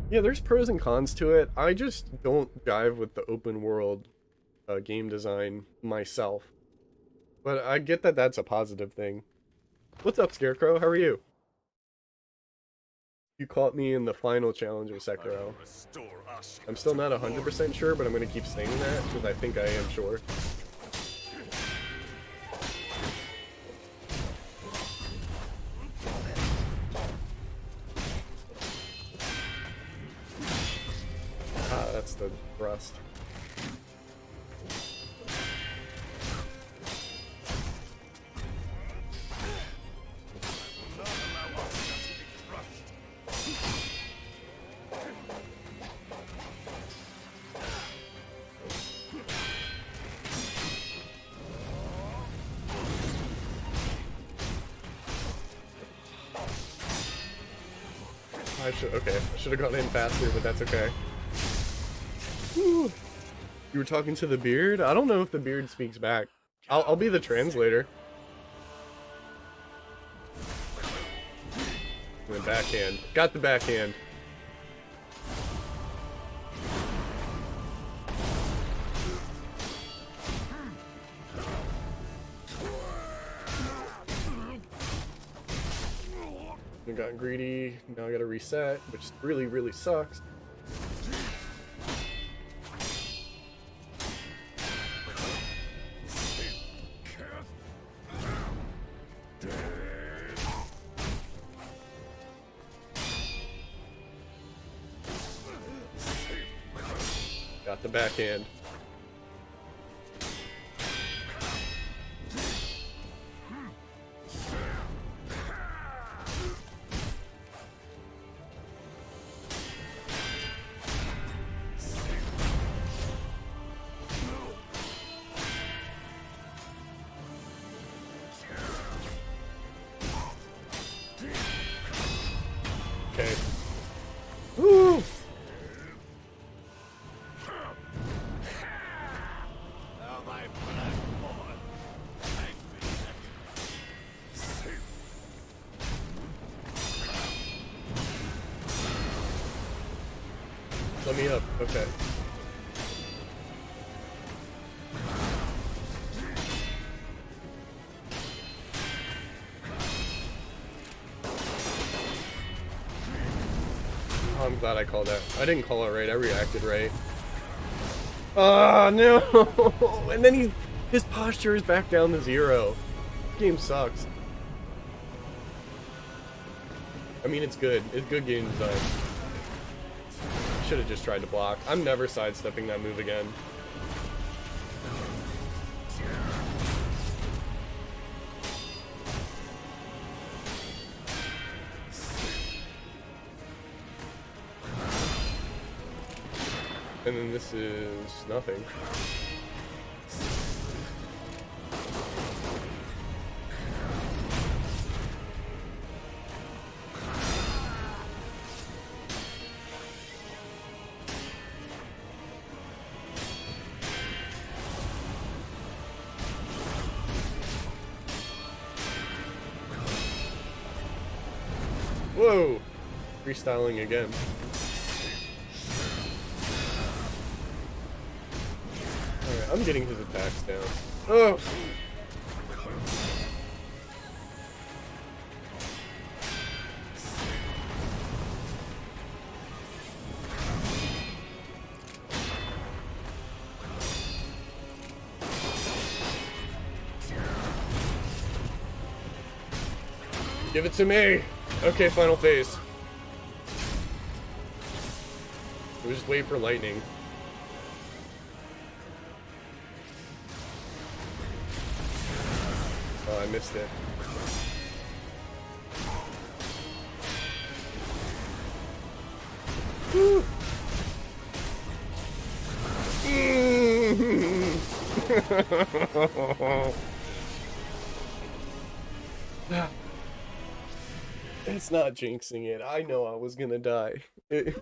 Yeah, there's pros and cons to it. I just don't jive with the open world game design myself. But I get that that's a positive thing. What's up, Scarecrow? How are you? You caught me in the final challenge of Sekiro. I'm still not 100% sure, but I'm going to keep saying that because I think I am sure. Ah, that's the thrust. Okay, I should have gone in faster, but that's okay. Whew. You were talking to the beard? I don't know if the beard speaks back. I'll be the translator. And then backhand. Got the backhand. Got greedy. Now I gotta reset, which really, really sucks. Got the backhand. Okay. Woo! Let me up. Okay. Oh, I'm glad I called that. I didn't call it right. I reacted right. Oh, no! And then his posture is back down to 0. This game sucks. I mean, it's good. It's good game design. Should have just tried to block. I'm never sidestepping that move again. And then this is nothing. Whoa! Freestyling again. Alright, I'm getting his attacks down. Oh! Give it to me! Okay, final phase. We'll just wait for lightning. Oh, I missed it. Woo. It's not jinxing it. I know I was gonna die. If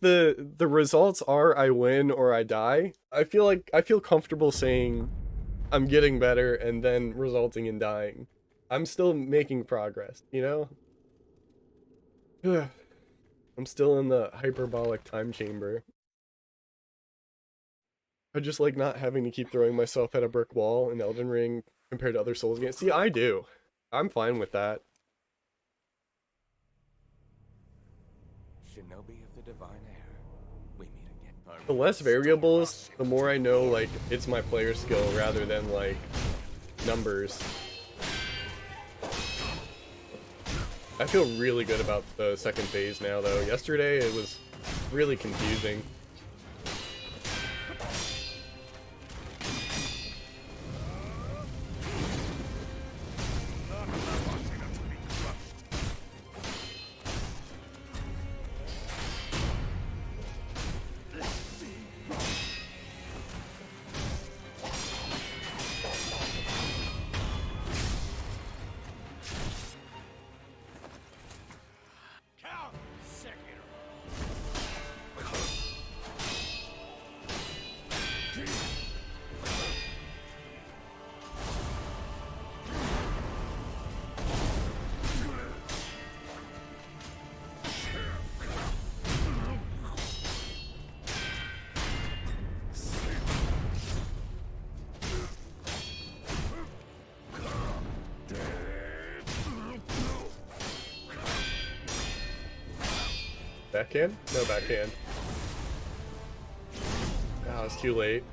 the results are I win or I die, I feel comfortable saying I'm getting better and then resulting in dying. I'm still making progress, you know? I'm still in the hyperbolic time chamber. I just like not having to keep throwing myself at a brick wall in Elden Ring compared to other Souls games. See, I do. I'm fine with that. Shinobi of the Divine Air. We meet again. The less variables, the more I know, like, it's my player skill rather than, like, numbers. I feel really good about the second phase now, though. Yesterday, it was really confusing. Backhand? No backhand. Oh, it's too late.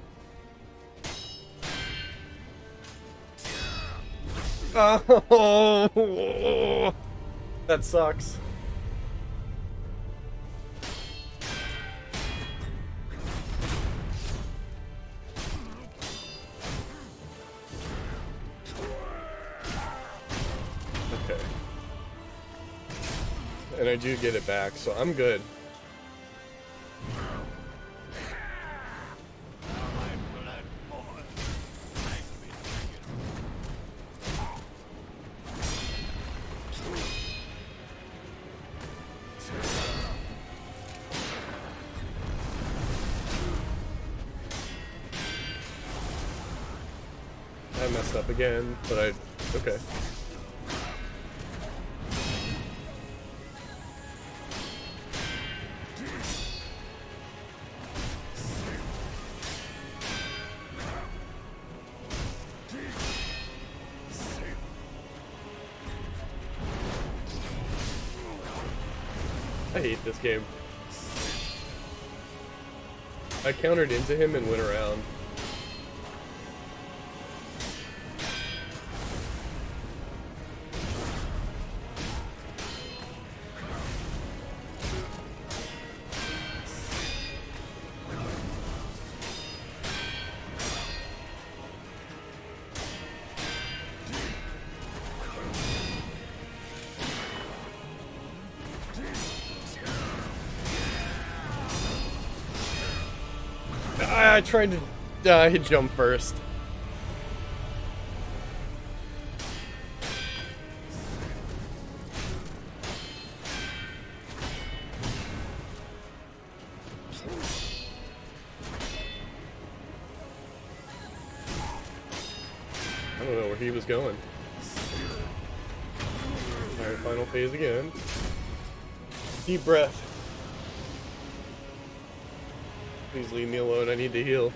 Oh, that sucks. Okay. And I do get it back, so I'm good. I messed up again, but okay. I hate this game. I countered into him and went around. I tried to hit jump first. I don't know where he was going. Alright, final phase again. Deep breath. Please leave me alone, I need to heal.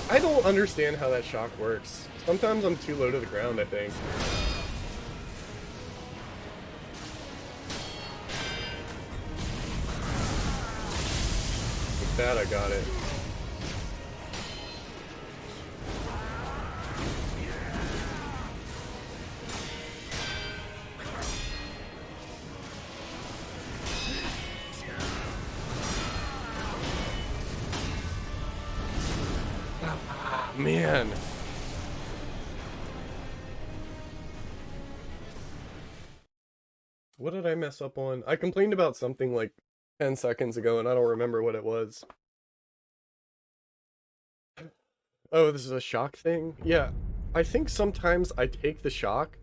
I don't understand how that shock works. Sometimes I'm too low to the ground, I think. With that, I got it. Man. What did I mess up on? I complained about something like 10 seconds ago and I don't remember what it was. Oh, this is a shock thing? Yeah, I think sometimes I take the shock,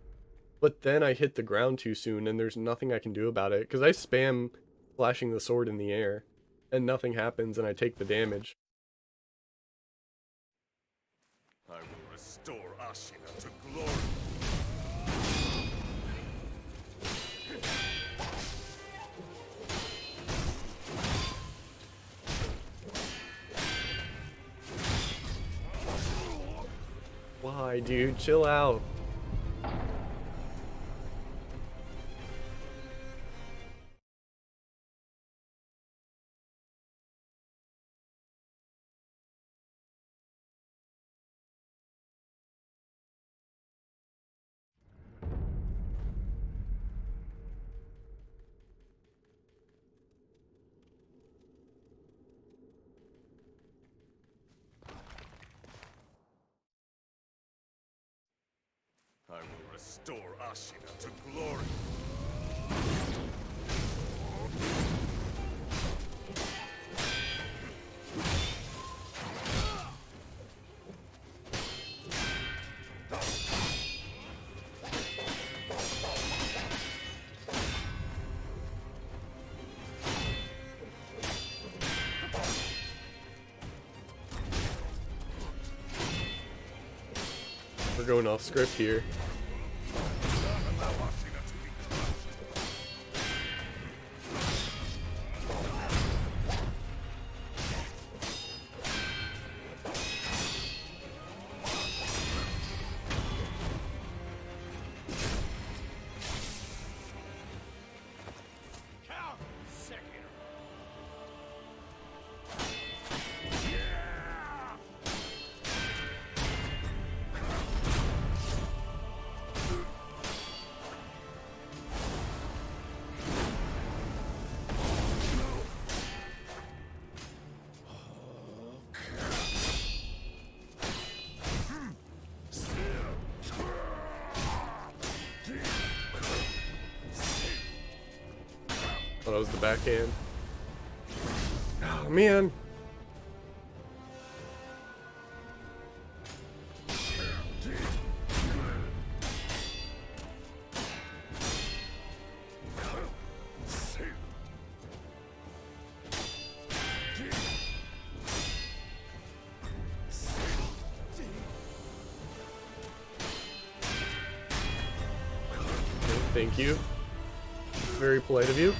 but then I hit the ground too soon and there's nothing I can do about it. Because I spam flashing the sword in the air and nothing happens and I take the damage. I will restore Ashina to glory. Why, dude? Chill out. I will restore Ashina to glory. We're going off script here. Allow Ashina to be crushed. it was the backhand. Oh, man. Thank you. Very polite of you.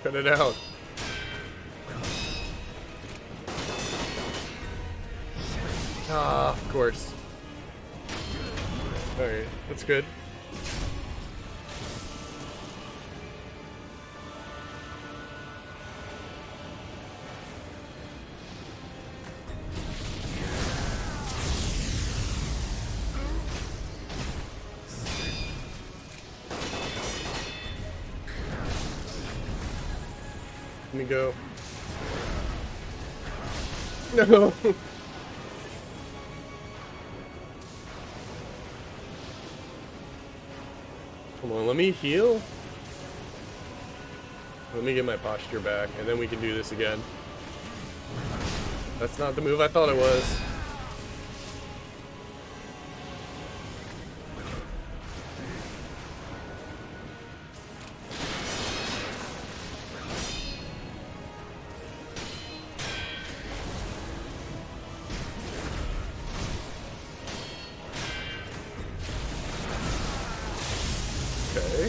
Cut it out. Ah, of course. Alright, that's good. Let me go. No. Come on, let me heal. Let me get my posture back, and then we can do this again. That's not the move I thought it was. Okay.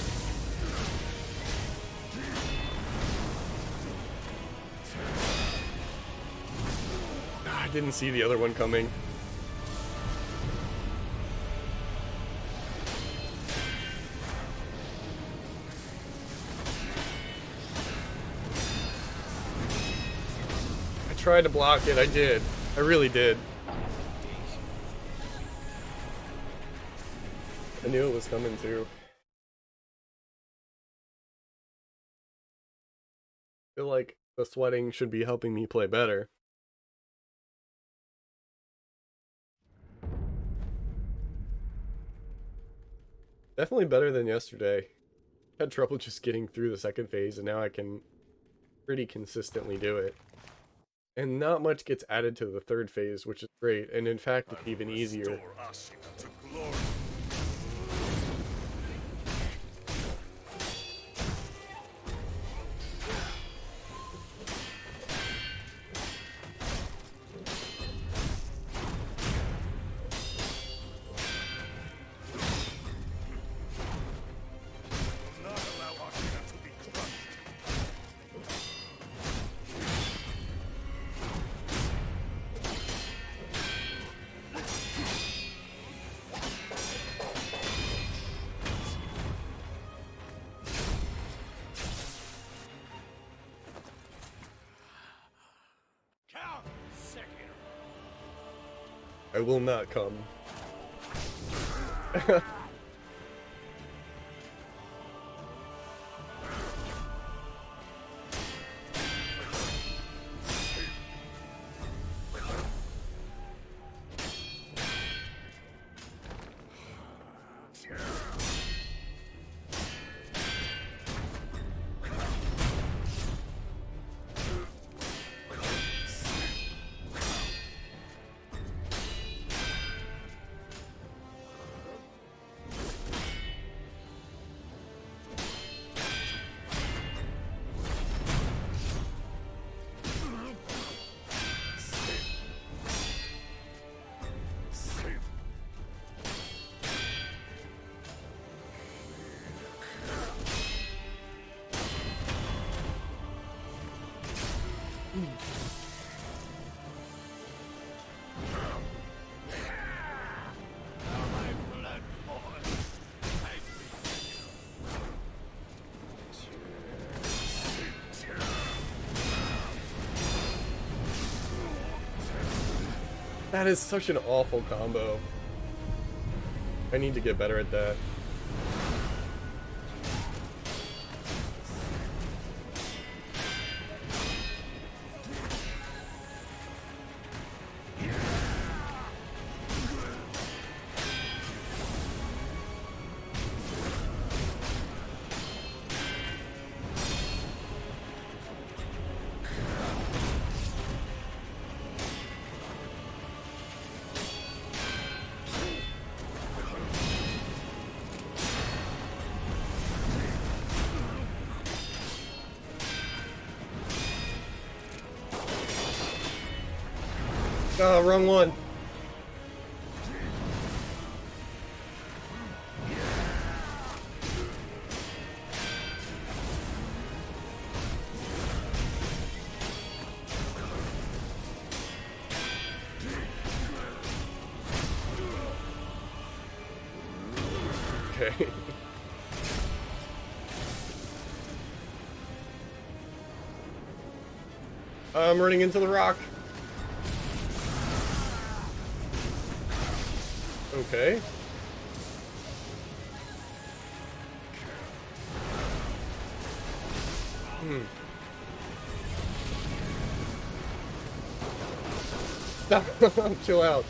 I didn't see the other one coming. I tried to block it, I did. I really did. I knew it was coming too. I feel like the sweating should be helping me play better. Definitely better than yesterday. Had trouble just getting through the second phase, and now I can pretty consistently do it. And not much gets added to the third phase, which is great, and in fact it's even easier. Restore Ashina to glory. Do not allow Ashina to be crushed. Count Sekiro. I will not come. That is such an awful combo. I need to get better at that. Oh, wrong one. Okay. I'm running into the rock. Okay. Stop. Chill out.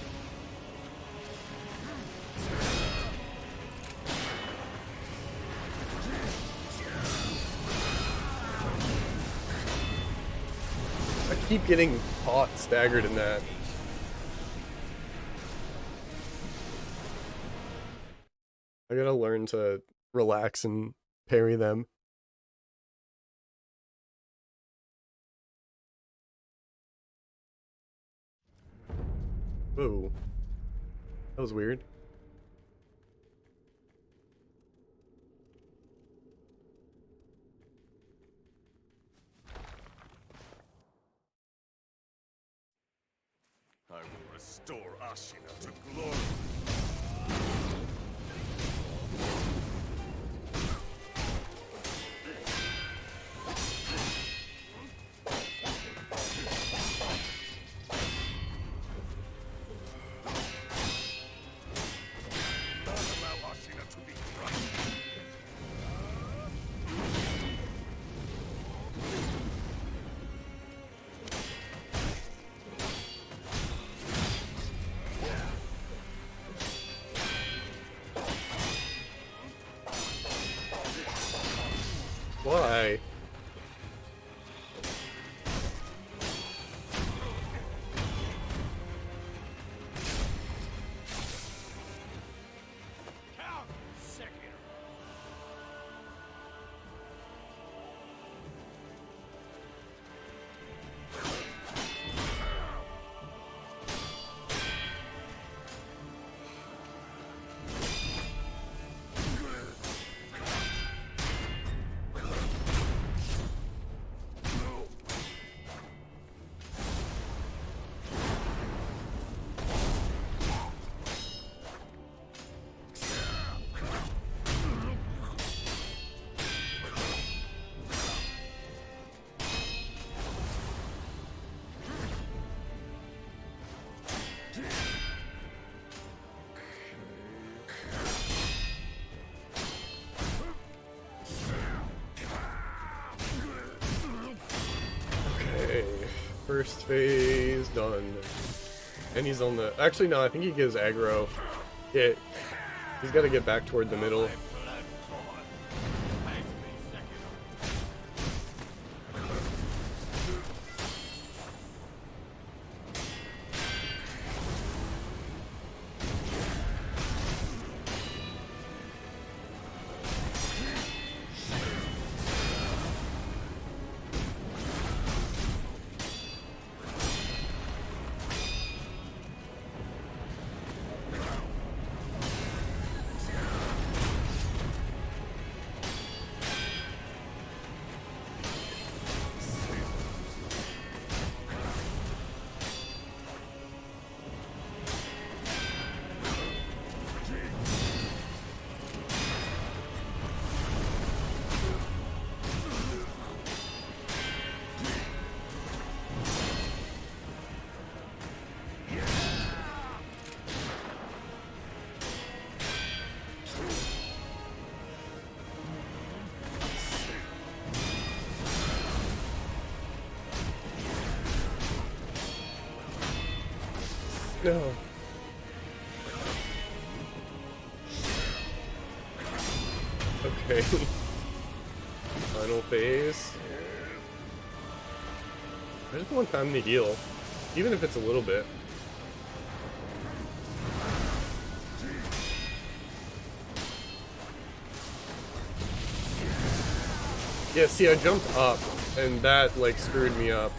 I keep getting caught staggered in that. I gotta learn to relax and parry them. Whoa. That was weird. I will restore Ashina to glory. Not allow Ashina to be crushed. Why? Count Sekiro. Okay. First phase done. And he's on the... Actually, no, I think he gives aggro. Yeah, he's got to get back toward the middle. No. Okay. Final phase. I just want time to heal. Even if it's a little bit. Yeah, see, I jumped up, and that, like, screwed me up.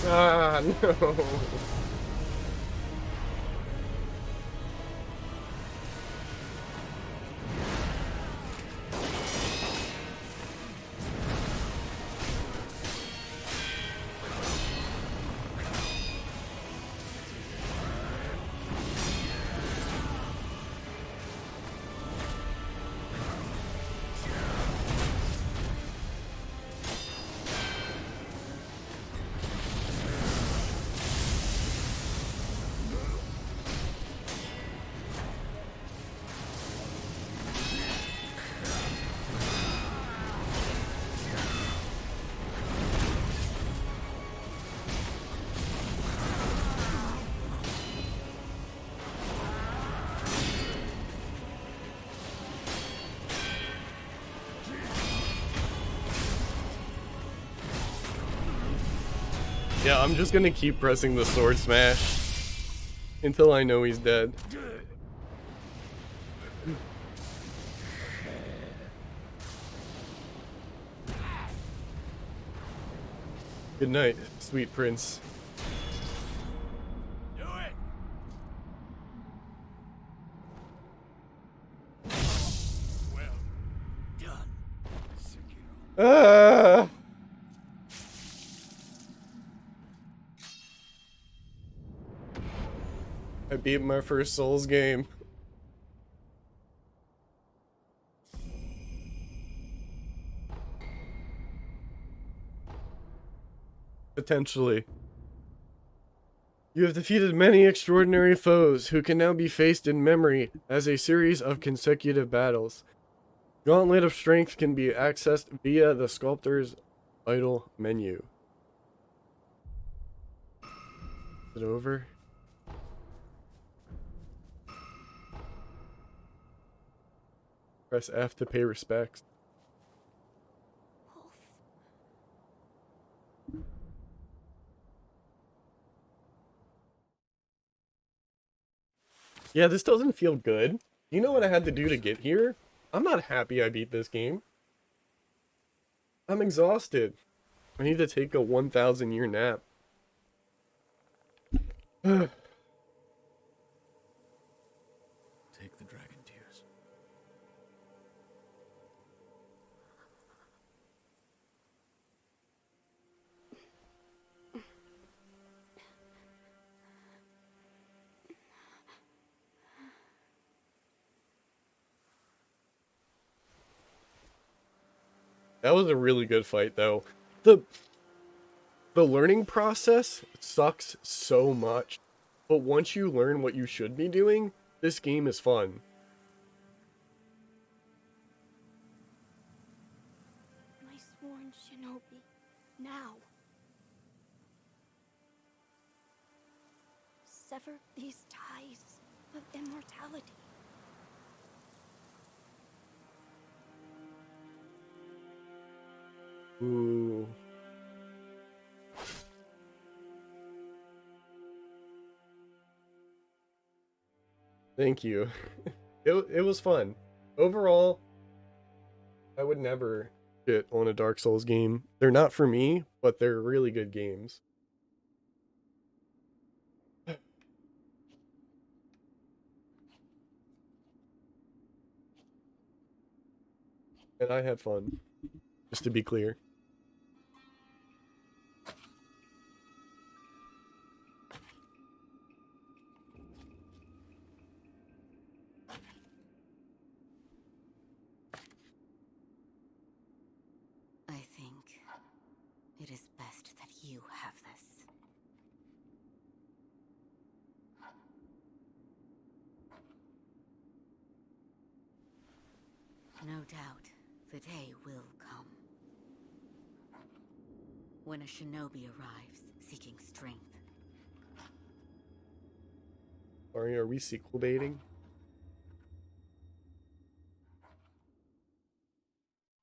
Ah, no. Yeah, I'm just gonna keep pressing the sword smash until I know he's dead. Good night, sweet prince. Do it! Well done, Sekiro. Ah! I beat my first Souls game. Potentially. You have defeated many extraordinary foes who can now be faced in memory as a series of consecutive battles. Gauntlet of Strength can be accessed via the Sculptor's Idle menu. Is it over? Press F to pay respects. Yeah, this doesn't feel good. You know what I had to do to get here? I'm not happy I beat this game. I'm exhausted. I need to take a 1,000 year nap. Take the dragon tears. That was a really good fight, though. The learning process sucks so much, but once you learn what you should be doing, this game is fun. My sworn shinobi, now. Sever these ties of immortality. Ooh. Thank you. It was fun. Overall, I would never shit on a Dark Souls game. They're not for me, but they're really good games. And I had fun, just to be clear. It is best that you have this. No doubt, the day will come. When a shinobi arrives, seeking strength. Are we sequel baiting?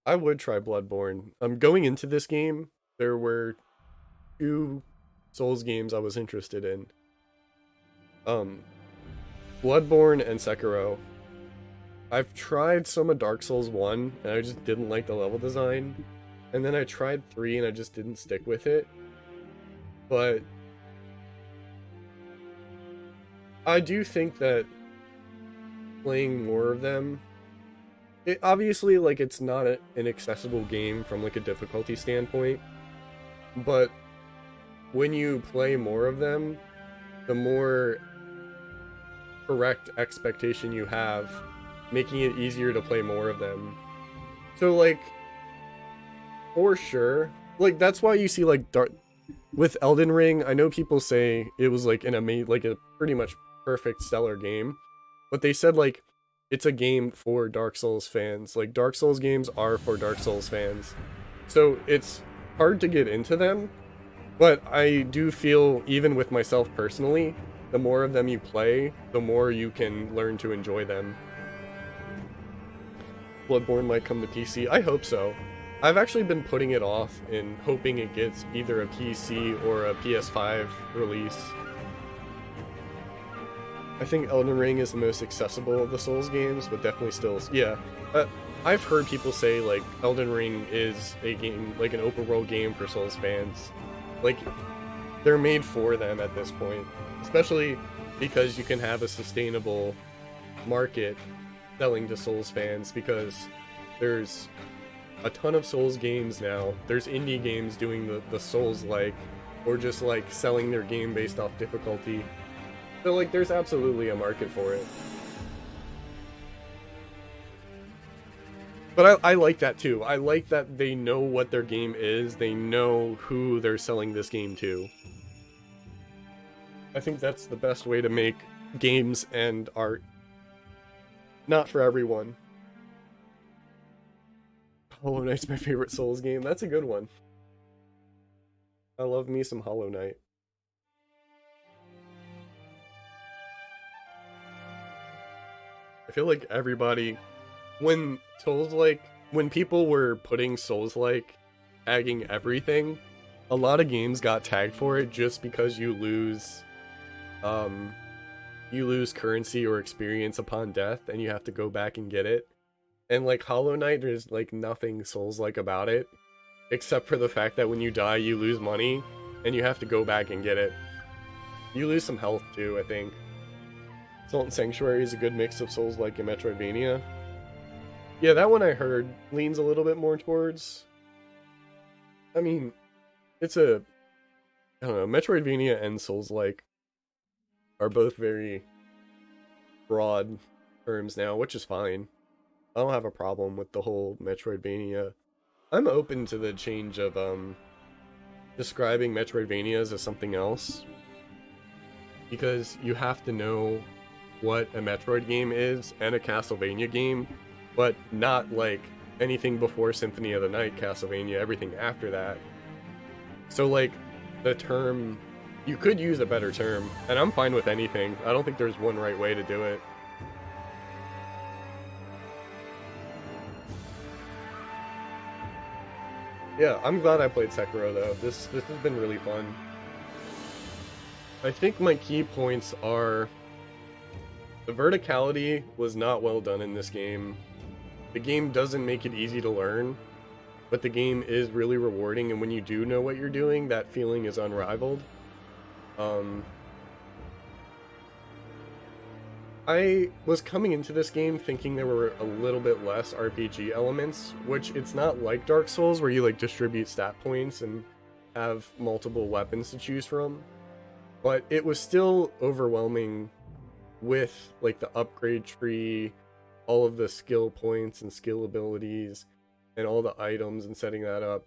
I would try Bloodborne. Going into this game, there were 2 Souls games I was interested in. Bloodborne and Sekiro. I've tried some of Dark Souls 1, and I just didn't like the level design. And then I tried 3, and I just didn't stick with it. But I do think that playing more of them, it obviously, like, it's not an accessible game from, like, a difficulty standpoint. But when you play more of them, the more correct expectation you have, making it easier to play more of them. So, like, for sure, like, that's why you see, like, with Elden Ring, I know people say it was, like, like, a pretty much perfect stellar game, but they said, like, it's a game for Dark Souls fans. Like, Dark Souls games are for Dark Souls fans. So, it's hard to get into them, but I do feel, even with myself personally, the more of them you play, the more you can learn to enjoy them. Bloodborne might come to PC. I hope so. I've actually been putting it off and hoping it gets either a PC or a PS5 release. I think Elden Ring is the most accessible of the Souls games, but definitely still, yeah. I've heard people say, like, Elden Ring is a game, like an open world game for Souls fans. Like, they're made for them at this point. Especially because you can have a sustainable market selling to Souls fans, because there's a ton of Souls games now. There's indie games doing the Souls-like, or just, like, selling their game based off difficulty. So, like, there's absolutely a market for it. But I like that too. I like that they know what their game is. They know who they're selling this game to. I think that's the best way to make games and art. Not for everyone. Hollow Knight's my favorite Souls game. That's a good one. I love me some Hollow Knight. I feel like everybody, when people were putting Souls-like, tagging everything, a lot of games got tagged for it just because you lose currency or experience upon death, and you have to go back and get it. And, like, Hollow Knight, there's, like, nothing Souls-like about it, except for the fact that when you die, you lose money, and you have to go back and get it. You lose some health, too, I think. Salt and Sanctuary is a good mix of Souls-like and Metroidvania. Yeah, that one I heard leans a little bit more towards... I mean, it's I don't know, Metroidvania and Souls-like are both very broad terms now, which is fine. I don't have a problem with the whole Metroidvania. I'm open to the change of describing Metroidvanias as something else, because you have to know what a Metroid game is and a Castlevania game, but not like anything before Symphony of the Night, Castlevania, everything after that. So, like, the term, you could use a better term, and I'm fine with anything. I don't think there's one right way to do it. Yeah, I'm glad I played Sekiro, though. This has been really fun. I think my key points are... the verticality was not well done in this game. The game doesn't make it easy to learn, but the game is really rewarding, and when you do know what you're doing, that feeling is unrivaled. I was coming into this game thinking there were a little bit less RPG elements, which it's not like Dark Souls where you, like, distribute stat points and have multiple weapons to choose from, but it was still overwhelming with, like, the upgrade tree, all of the skill points and skill abilities, and all the items and setting that up.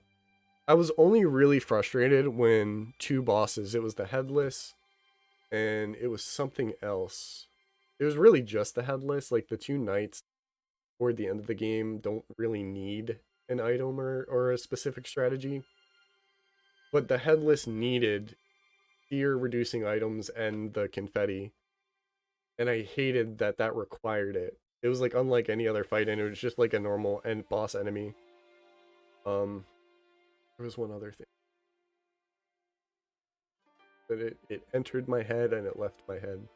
I was only really frustrated when two bosses, it was the Headless and it was something else. It was really just the Headless, like the two knights toward the end of the game don't really need an item or a specific strategy. But the Headless needed fear reducing items and the confetti. And I hated that that required it. It was like unlike any other fight, and it was just like a normal and boss enemy. There was one other thing. But it entered my head and it left my head.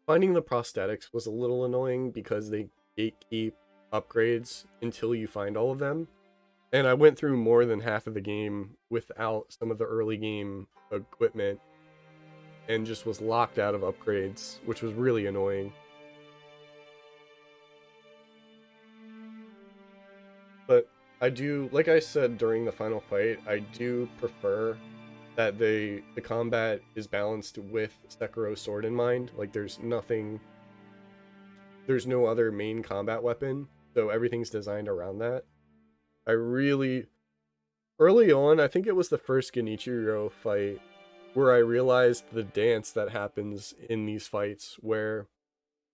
Finding the prosthetics was a little annoying because they gatekeep upgrades until you find all of them. And I went through more than half of the game without some of the early game equipment and just was locked out of upgrades, which was really annoying. But I do, like I said during the final fight, I do prefer that the combat is balanced with Sekiro's sword in mind. Like there's no other main combat weapon, so everything's designed around that. I really, early on, I think it was the first Genichiro fight where I realized the dance that happens in these fights where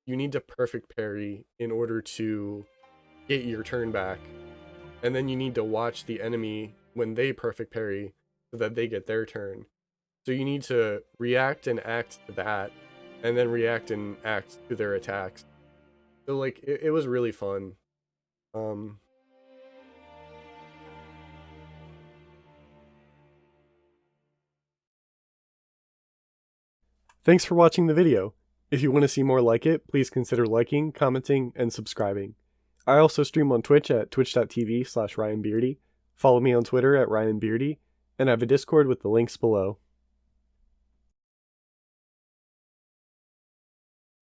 you need to perfect parry in order to get your turn back. And then you need to watch the enemy when they perfect parry so that they get their turn. So you need to react and act to that, and then react and act to their attacks. So like it was really fun. Thanks for watching the video. If you want to see more like it, please consider liking, commenting, and subscribing. I also stream on Twitch at twitch.tv/RyanBeardy. Follow me on Twitter at RyanBeardy, and I have a Discord with the links below.